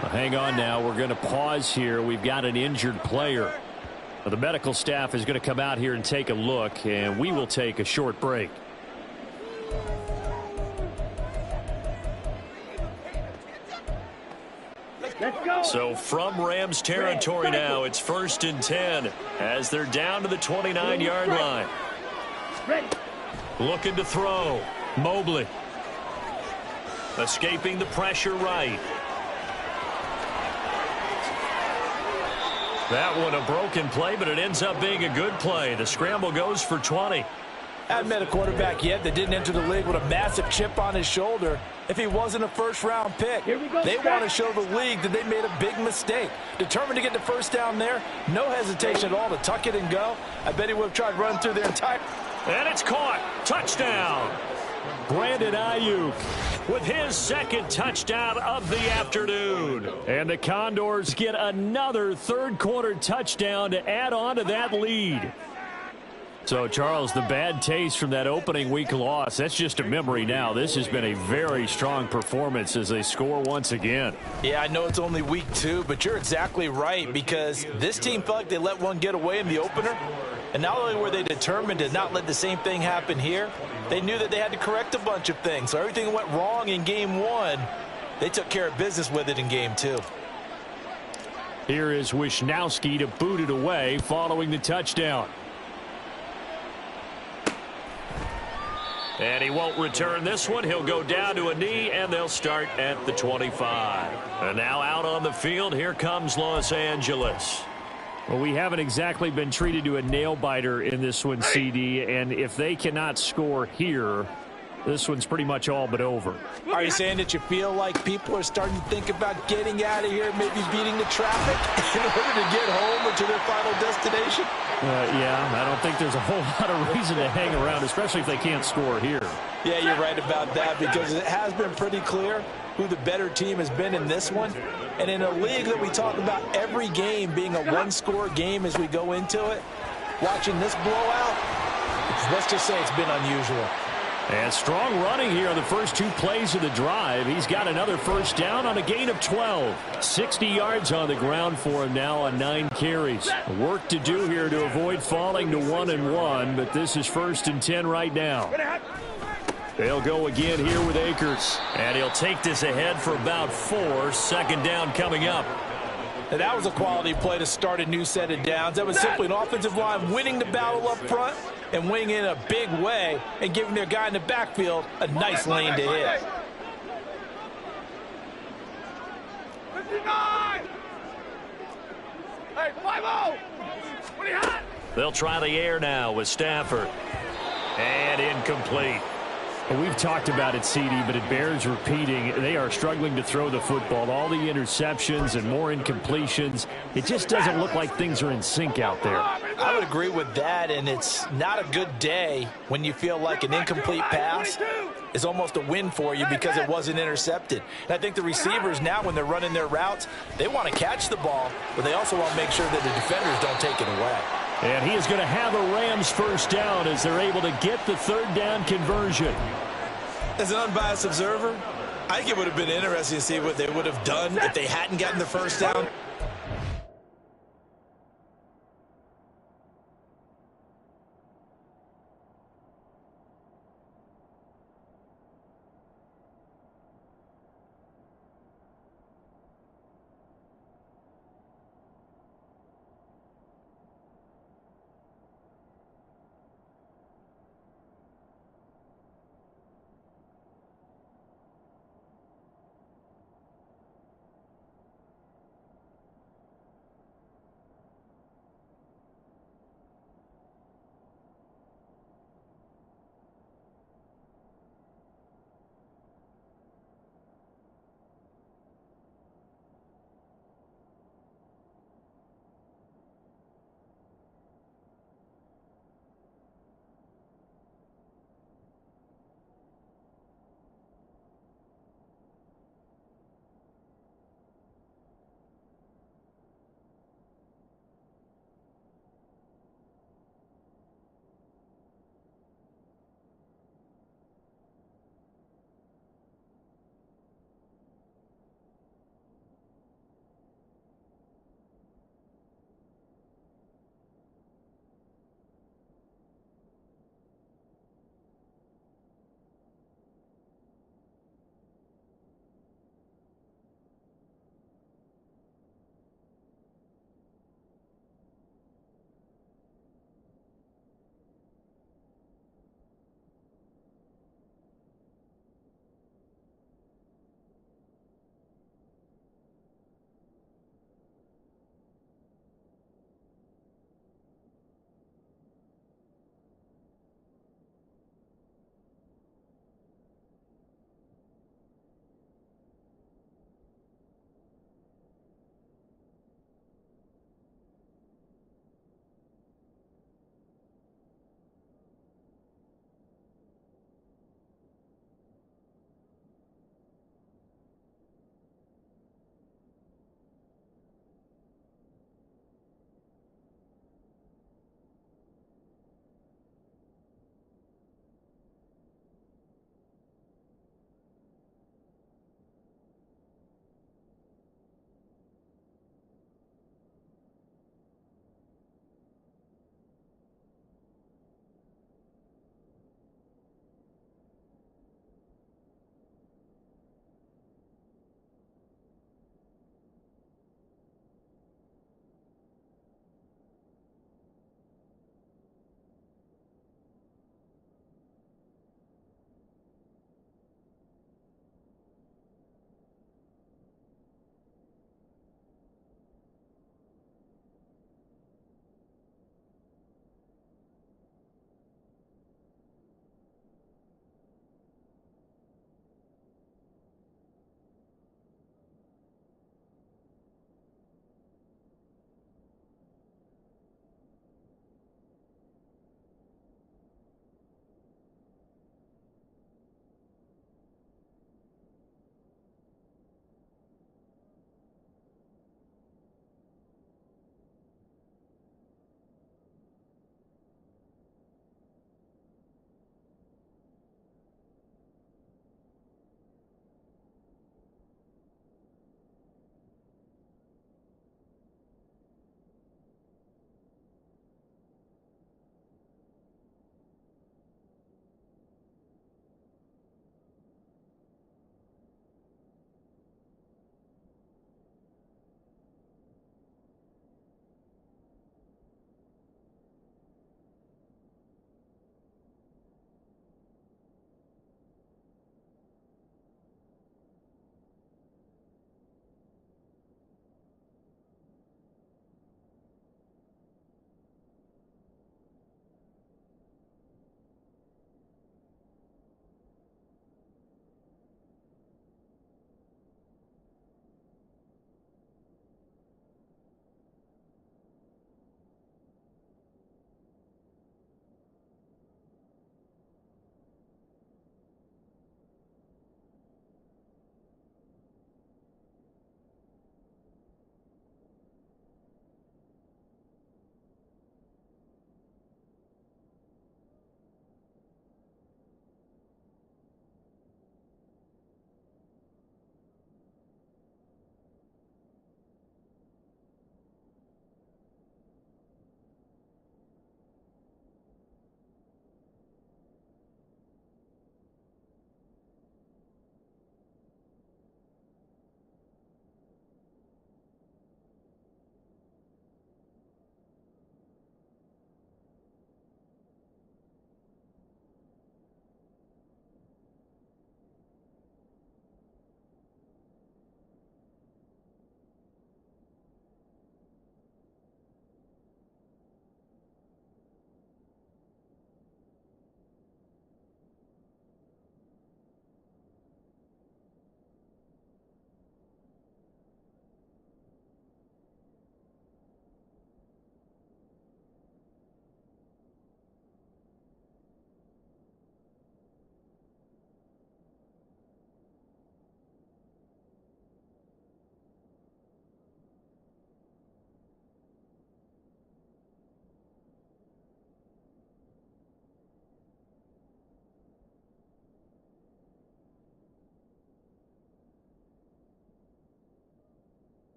Well, hang on now. We're going to pause here. We've got an injured player. The medical staff is going to come out here and take a look, and we will take a short break. So from Rams territory now, it's 1st and 10 as they're down to the 29-yard line. Looking to throw. Mobley. Escaping the pressure right. That one a broken play, but it ends up being a good play. The scramble goes for 20. I haven't met a quarterback yet that didn't enter the league with a massive chip on his shoulder if he wasn't a first-round pick. They want to show the league that they made a big mistake. Determined to get the first down there, no hesitation at all to tuck it and go. I bet he would have tried running through their entire... And it's caught. Touchdown. Brandon Ayuk with his second touchdown of the afternoon. And the Condors get another third-quarter touchdown to add on to that lead. So, Charles, the bad taste from that opening week loss, that's just a memory now. This has been a very strong performance as they score once again. Yeah, I know it's only week 2, but you're exactly right, because this team felt like they let one get away in the opener. And not only were they determined to not let the same thing happen here, they knew that they had to correct a bunch of things. So everything that went wrong in game 1, they took care of business with it in game 2. Here is Wisnowski to boot it away following the touchdown. And he won't return this one. He'll go down to a knee, and they'll start at the 25. And now out on the field, here comes Los Angeles. Well, we haven't exactly been treated to a nail-biter in this one, CD, and if they cannot score here, this one's pretty much all but over. Are you saying that you feel like people are starting to think about getting out of here, maybe beating the traffic in order to get home or to their final destination? Yeah, I don't think there's a whole lot of reason to hang around, especially if they can't score here. Yeah, you're right about that, because it has been pretty clear who the better team has been in this one. And in a league that we talk about every game being a one-score game as we go into it, watching this blowout, let's just say it's been unusual. And strong running here on the first 2 plays of the drive. He's got another first down on a gain of 12. 60 yards on the ground for him now on 9 carries. Work to do here to avoid falling to 1-1, but this is 1st and 10 right now. They'll go again here with Akers. And he'll take this ahead for about 4. Second down coming up. And that was a quality play to start a new set of downs. That was simply an offensive line winning the battle up front and winning in a big way and giving their guy in the backfield a nice lane to hit. 59! Hey, 5-0! What are you hot? They'll try the air now with Stafford. And incomplete. We've talked about it, CD, but it bears repeating. They are struggling to throw the football. All the interceptions and more incompletions. It just doesn't look like things are in sync out there. I would agree with that, and it's not a good day when you feel like an incomplete pass is almost a win for you because it wasn't intercepted. And I think the receivers now, when they're running their routes, they want to catch the ball, but they also want to make sure that the defenders don't take it away. And he is going to have a Rams first down as they're able to get the 3rd down conversion. As an unbiased observer, I think it would have been interesting to see what they would have done if they hadn't gotten the first down.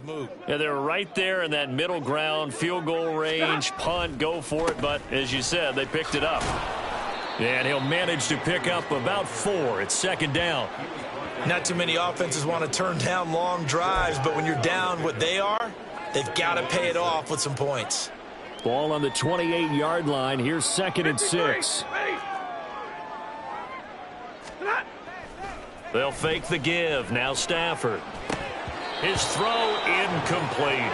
was moot. Yeah, they were right there in that middle ground, field goal range, punt, go for it. But as you said, they picked it up. And he'll manage to pick up about 4. It's second down. Not too many offenses want to turn down long drives, but when you're down what they are, they've got to pay it off with some points. Ball on the 28-yard line. Here's 2nd and 6. They'll fake the give. Now Stafford. His throw incomplete.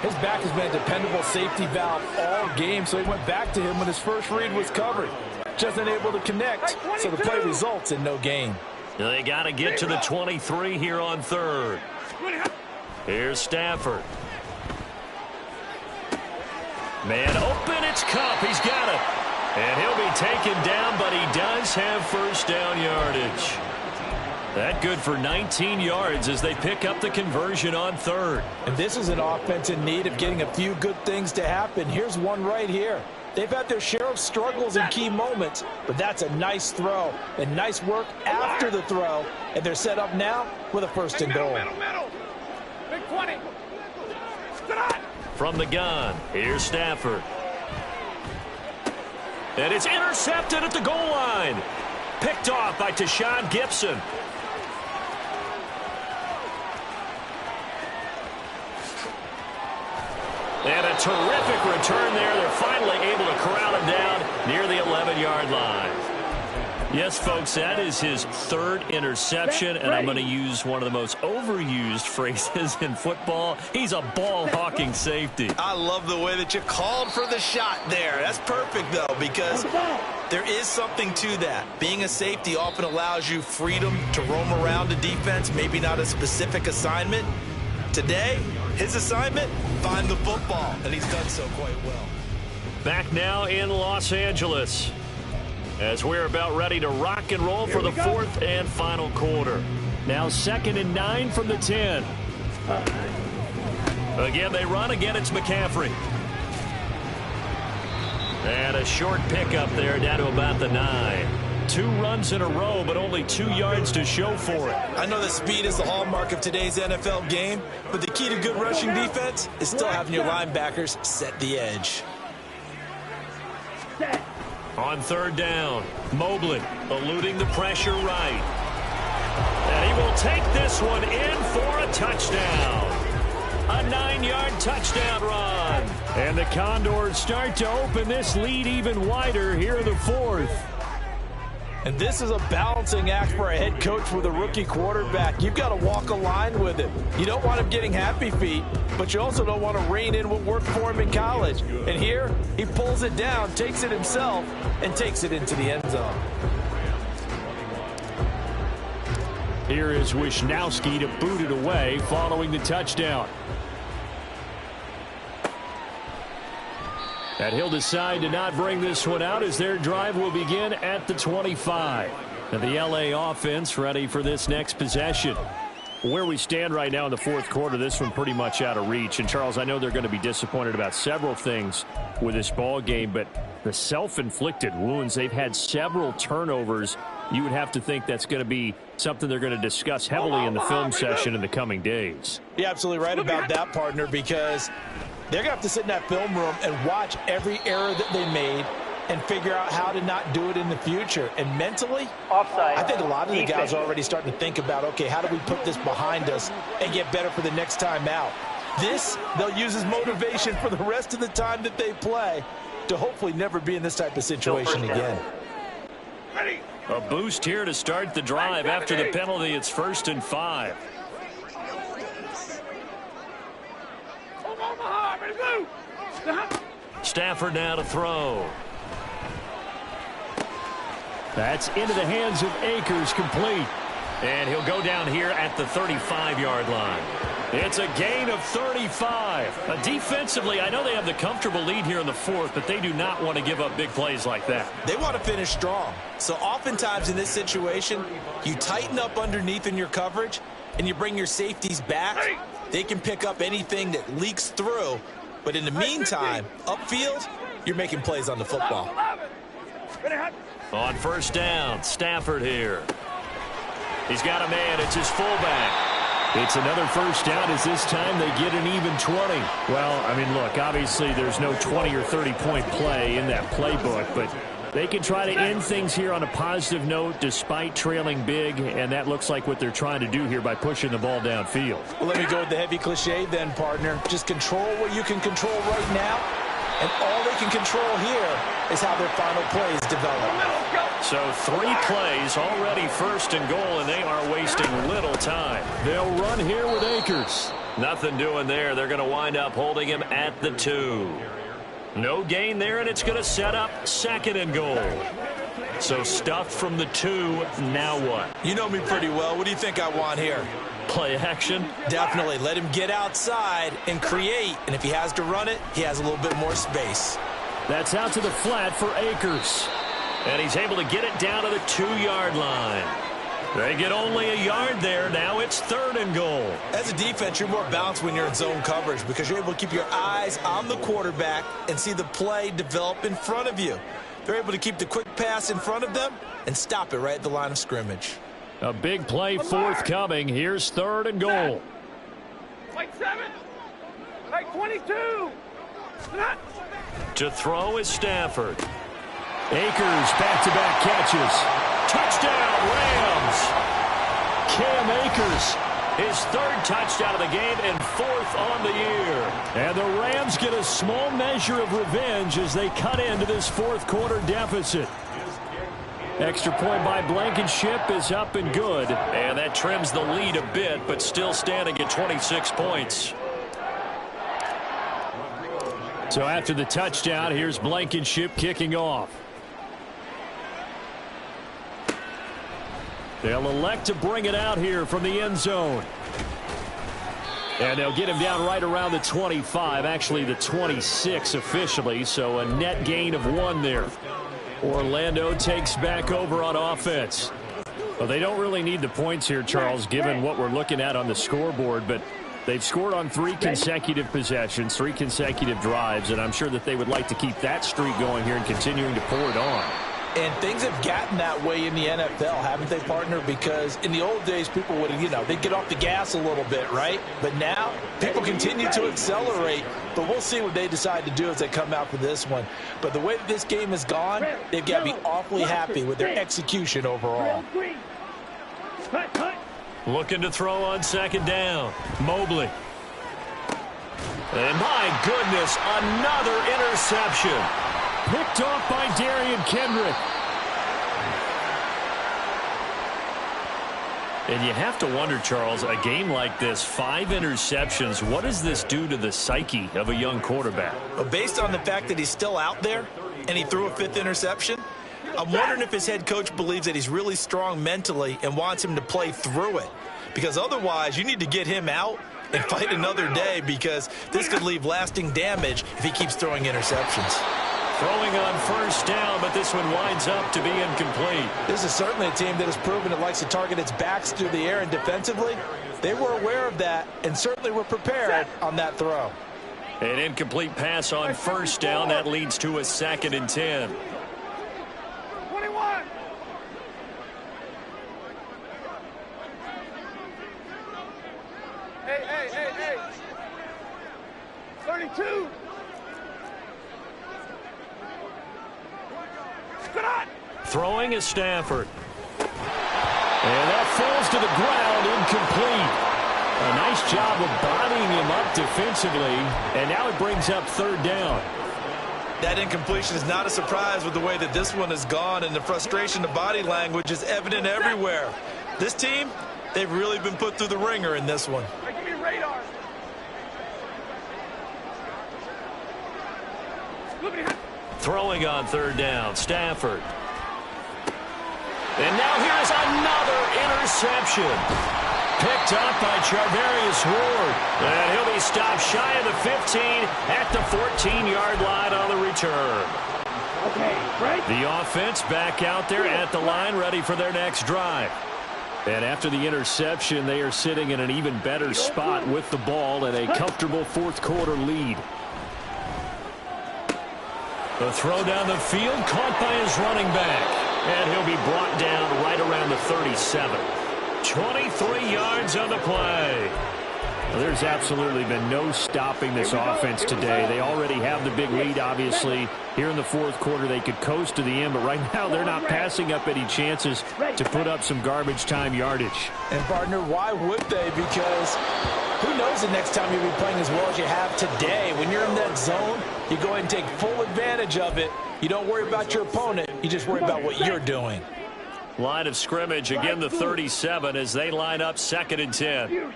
His back has been a dependable safety valve all game, so he went back to him when his first read was covered. Just unable to connect, so the play results in no gain. They got to get to the 23 here on 3rd. Here's Stafford. Man open, it's Cup. He's got it. And he'll be taken down, but he does have first down yardage. That good for 19 yards as they pick up the conversion on 3rd. And this is an offense in need of getting a few good things to happen. Here's one right here. They've had their share of struggles in key moments, but that's a nice throw and nice work after the throw. And they're set up now with a 1st and goal. Big 20. From the gun, here's Stafford. And it's intercepted at the goal line. Picked off by Tashawn Gibson. And a terrific return there. They're finally able to corral him down near the 11-yard line. Yes, folks, that is his 3rd interception, and I'm going to use one of the most overused phrases in football. He's a ball-hawking safety. I love the way that you called for the shot there. That's perfect, though, because there is something to that. Being a safety often allows you freedom to roam around a defense, maybe not a specific assignment. Today, his assignment, find the football, and he's done so quite well. Back now in Los Angeles as we're about ready to rock and roll for the 4th and final quarter. Now 2nd and 9 from the 10. Again, they run. Again, it's McCaffrey. And a short pickup there down to about the 9. 2 runs in a row, but only 2 yards to show for it. I know that speed is the hallmark of today's NFL game, but the key to good rushing defense is still having your linebackers set the edge. On 3rd down, Mobley eluding the pressure right. And he will take this one in for a touchdown. A 9-yard touchdown run. And the Condors start to open this lead even wider here in the 4th. And this is a balancing act for a head coach with a rookie quarterback. You've got to walk a line with him. You don't want him getting happy feet, but you also don't want to rein in what worked for him in college. And here, he pulls it down, takes it himself, and takes it into the end zone. Here is Wisnowski to boot it away following the touchdown. And he'll decide to not bring this one out as their drive will begin at the 25. And the LA offense ready for this next possession. Where we stand right now in the 4th quarter, this one pretty much out of reach. And, Charles, I know they're going to be disappointed about several things with this ball game, but the self-inflicted wounds, they've had several turnovers. You would have to think that's going to be something they're going to discuss heavily in the film session in the coming days. You're absolutely right about that, partner, because they're going to have to sit in that film room and watch every error that they made and figure out how to not do it in the future. And mentally, I think a lot of the guys are already starting to think about, okay, how do we put this behind us and get better for the next time out? This, they'll use as motivation for the rest of the time that they play to hopefully never be in this type of situation again. A boost here to start the drive after the penalty. It's 1st and 5. Stafford now to throw. That's into the hands of Akers, complete. And he'll go down here at the 35-yard line. It's a gain of 35. Defensively, I know they have the comfortable lead here in the 4th, but they do not want to give up big plays like that. They want to finish strong. So oftentimes in this situation, you tighten up underneath in your coverage, and you bring your safeties back. They can pick up anything that leaks through. But in the meantime, upfield, you're making plays on the football. On 1st down, Stafford here. He's got a man. It's his fullback. It's another first down as this time they get an even 20. Well, I mean, look, obviously there's no 20 or 30-point play in that playbook, but they can try to end things here on a positive note despite trailing big, and that looks like what they're trying to do here by pushing the ball downfield. Well, let me go with the heavy cliche then, partner. Just control what you can control right now, and all they can control here is how their final plays develop. So 3 plays already first and goal, and they are wasting little time. They'll run here with Akers. Nothing doing there. They're going to wind up holding him at the 2. No gain there, and it's going to set up 2nd and goal. So stuffed from the 2. Now what? You know me pretty well. What do you think I want here? Play action? Definitely. Let him get outside and create. And if he has to run it, he has a little bit more space. That's out to the flat for Akers. And he's able to get it down to the 2-yard line. They get only a yard there. Now it's 3rd and goal. As a defense, you're more balanced when you're in zone coverage because you're able to keep your eyes on the quarterback and see the play develop in front of you. They're able to keep the quick pass in front of them and stop it right at the line of scrimmage. A big play forthcoming. Here's 3rd and goal. Like 7. Like 22. To throw is Stafford. Akers back-to-back catches. Touchdown, Rams. Cam Akers. His 3rd touchdown of the game and 4th on the year. And the Rams get a small measure of revenge as they cut into this 4th quarter deficit. Extra point by Blankenship is up and good. And that trims the lead a bit, but still standing at 26 points. So after the touchdown, here's Blankenship kicking off. They'll elect to bring it out here from the end zone. And they'll get him down right around the 25, actually the 26 officially, so a net gain of 1 there. Orlando takes back over on offense. Well, they don't really need the points here, Charles, given what we're looking at on the scoreboard, but they've scored on 3 consecutive possessions, 3 consecutive drives, and I'm sure that they would like to keep that streak going here and continuing to pour it on. And things have gotten that way in the NFL, haven't they, partner? Because in the old days, people would, they'd get off the gas a little bit, right? But now, people continue to accelerate. But we'll see what they decide to do as they come out for this one. But the way that this game has gone, they've got to be awfully happy with their execution overall. Looking to throw on 2nd down. Mobley. And my goodness, another interception. Picked off by Darian Kendrick. And you have to wonder, Charles, a game like this, 5 interceptions, what does this do to the psyche of a young quarterback? Well, based on the fact that he's still out there and he threw a 5th interception, I'm wondering if his head coach believes that he's really strong mentally and wants him to play through it. Because otherwise, you need to get him out and fight another day because this could leave lasting damage if he keeps throwing interceptions. Throwing on 1st down, but this one winds up to be incomplete. This is certainly a team that has proven it likes to target its backs through the air, and defensively, they were aware of that and certainly were prepared on that throw. An incomplete pass on 1st down. That leads to a 2nd and 10. 21. Hey. 32. Throwing is Stafford. And that falls to the ground, incomplete. A nice job of bodying him up defensively, and now it brings up 3rd down. That incompletion is not a surprise with the way that this one has gone, and the frustration of body language is evident everywhere. This team, they've really been put through the ringer in this one. Give me radar. Throwing on 3rd down, Stafford. And now here's another interception. Picked up by Charvarius Ward. And he'll be stopped shy of the 15 at the 14-yard line on the return. The offense back out there at the line, ready for their next drive. And after the interception, they are sitting in an even better spot with the ball and a comfortable 4th quarter lead. The throw down the field, caught by his running back. And he'll be brought down right around the 37. 23 yards on the play. Well, there's absolutely been no stopping this offense today. They already have the big lead, obviously. Here in the fourth quarter, they could coast to the end, but right now they're not passing up any chances to put up some garbage time yardage. And, partner, why would they? Because who knows the next time you'll be playing as well as you have today. When you're in that zone, you go ahead and take full advantage of it. You don't worry about your opponent. You just worry about what you're doing. Line of scrimmage, again the 37 as they line up 2nd and 10.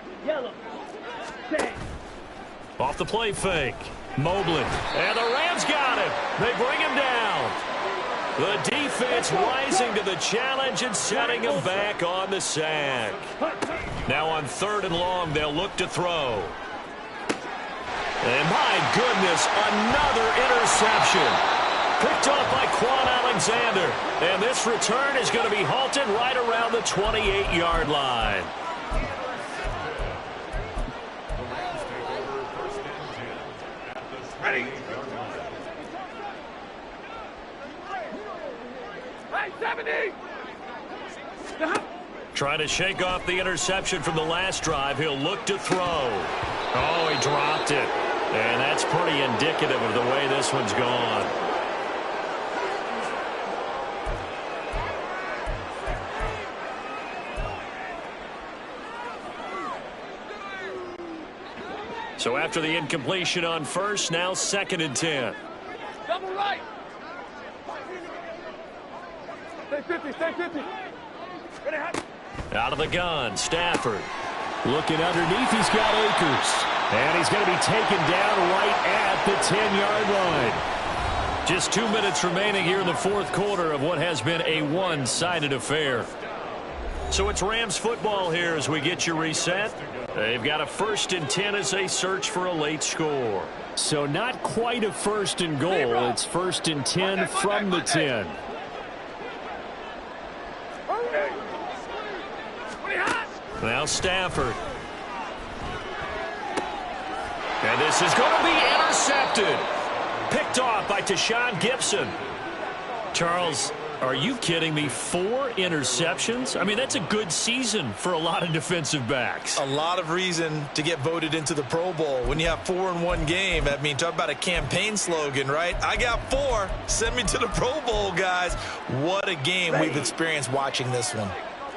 Off the play fake. Mobley. And the Rams got him. They bring him down. The defense rising to the challenge and setting him back on the sack. Now on 3rd and long, they'll look to throw. And my goodness, another interception. Picked off by Quan Alexander. And this return is going to be halted right around the 28-yard line. Ready. Right, 70. Trying to shake off the interception from the last drive. He'll look to throw. Oh, he dropped it. And that's pretty indicative of the way this one's gone. So after the incompletion on first, now 2nd and 10. Double right. Stay 50, stay 50. Ready, hot. Out of the gun, Stafford. Looking underneath, he's got Akers. And he's going to be taken down right at the 10-yard line. Just 2 minutes remaining here in the fourth quarter of what has been a one-sided affair. So it's Rams football here as we get you reset. They've got a 1st and 10 as they search for a late score. So not quite a 1st and goal. It's 1st and 10 from the 10. Now Stafford. And this is going to be intercepted. Picked off by Tashawn Gibson. Charles, are you kidding me? 4 interceptions? I mean, that's a good season for a lot of defensive backs. A lot of reason to get voted into the Pro Bowl. When you have 4 in one game, I mean, talk about a campaign slogan, right? I got 4. Send me to the Pro Bowl, guys. What a game we've experienced watching this one.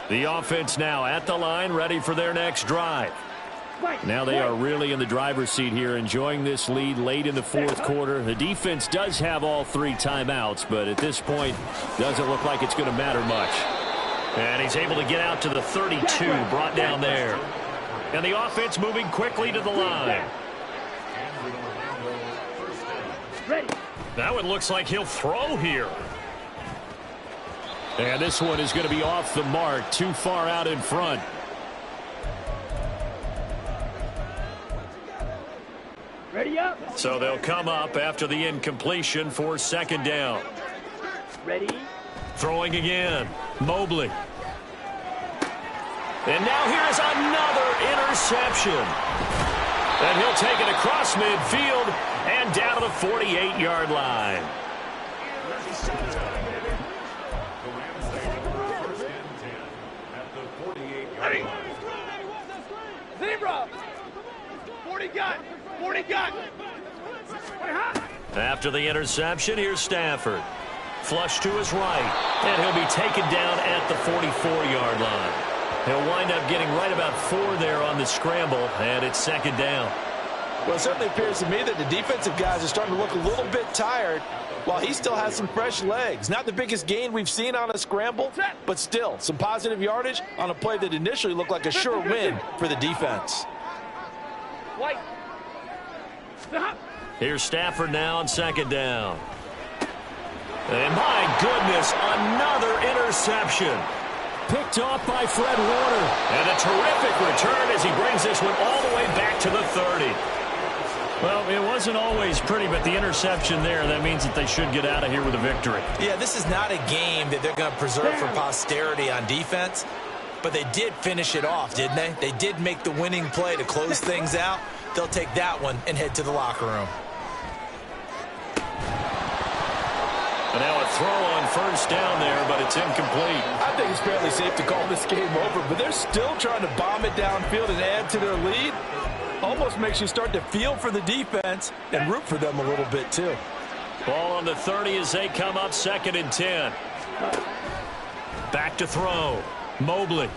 The offense now at the line, ready for their next drive. Now they are really in the driver's seat here, enjoying this lead late in the fourth quarter. The defense does have all 3 timeouts, but at this point, doesn't look like it's going to matter much. And he's able to get out to the 32, brought down there. And the offense moving quickly to the line. Now it looks like he'll throw here. And this one is going to be off the mark, too far out in front. Ready up. So they'll come up after the incompletion for 2nd down. Ready. Throwing again. Mobley. And now here is another interception. And he'll take it across midfield and down to the 48-yard line. Ready. Zebra. 40 gun. 40 gun. After the interception, here's Stafford. Flush to his right. And he'll be taken down at the 44-yard line. He'll wind up getting right about 4 there on the scramble, and it's 2nd down. Well, it certainly appears to me that the defensive guys are starting to look a little bit tired while he still has some fresh legs. Not the biggest gain we've seen on a scramble, but still some positive yardage on a play that initially looked like a sure win for the defense. White. Here's Stafford now on 2nd down. And my goodness, another interception. Picked off by Fred Warner. And a terrific return as he brings this one all the way back to the 30. Well, it wasn't always pretty, but the interception there, that means that they should get out of here with a victory. Yeah, this is not a game that they're going to preserve for posterity on defense, but they did finish it off, didn't they? They did make the winning play to close things out. They'll take that one and head to the locker room. And now a throw on first down there, but it's incomplete. I think it's fairly safe to call this game over, but they're still trying to bomb it downfield and add to their lead. Almost makes you start to feel for the defense and root for them a little bit too. Ball on the 30 as they come up 2nd and 10. Back to throw. Mobley.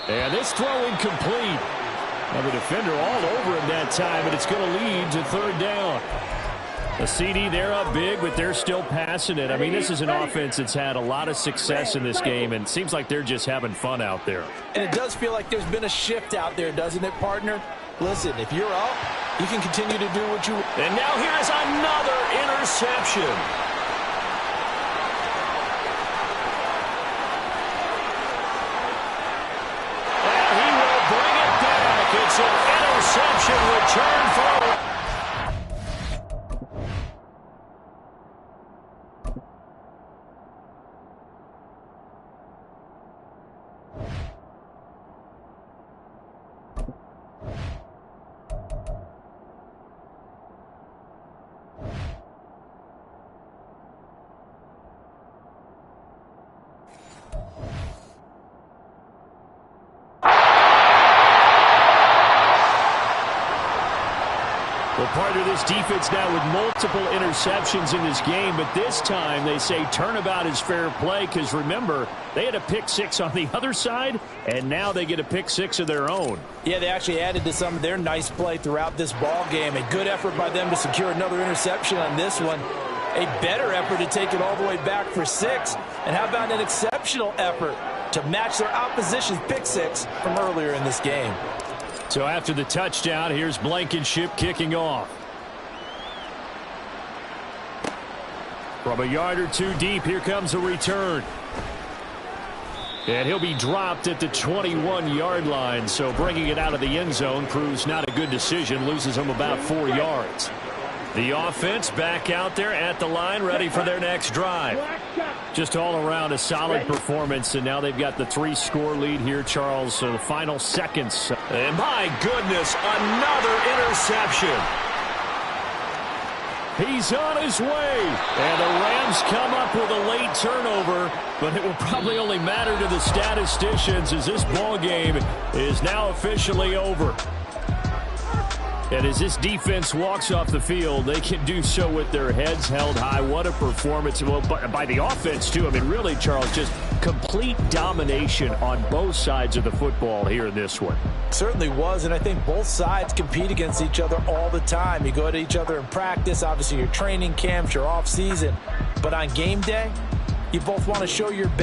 And this throw incomplete. Now the defender all over him that time, but it's going to lead to 3rd down. A CD, they're up big, but they're still passing it. I mean, this is an offense that's had a lot of success in this game, and it seems like they're just having fun out there. And it does feel like there's been a shift out there, doesn't it, partner? Listen, if you're up, you can continue to do what you... And now here is another interception. And he will bring it back. It's an interception return for... Well, part of this defense now with multiple interceptions in this game, but this time they say turnabout is fair play because, remember, they had a pick 6 on the other side, and now they get a pick 6 of their own. Yeah, they actually added to some of their nice play throughout this ball game. A good effort by them to secure another interception on this one. A better effort to take it all the way back for 6. And how about an exceptional effort to match their opposition's pick 6 from earlier in this game? So after the touchdown, here's Blankenship kicking off. From a yard or two deep, here comes a return. And he'll be dropped at the 21-yard line, so bringing it out of the end zone proves not a good decision, loses him about 4 yards. The offense back out there at the line, ready for their next drive. Just all around a solid performance, and now they've got the 3-score lead here, Charles. So the final seconds. And my goodness, another interception. He's on his way. And the Rams come up with a late turnover, but it will probably only matter to the statisticians as this ball game is now officially over. And as this defense walks off the field, they can do so with their heads held high. What a performance by the offense, too. I mean, really, Charles, just complete domination on both sides of the football here in this one. Certainly was, and I think both sides compete against each other all the time. You go to each other in practice, obviously your training camps, your off season. But on game day, you both want to show your best.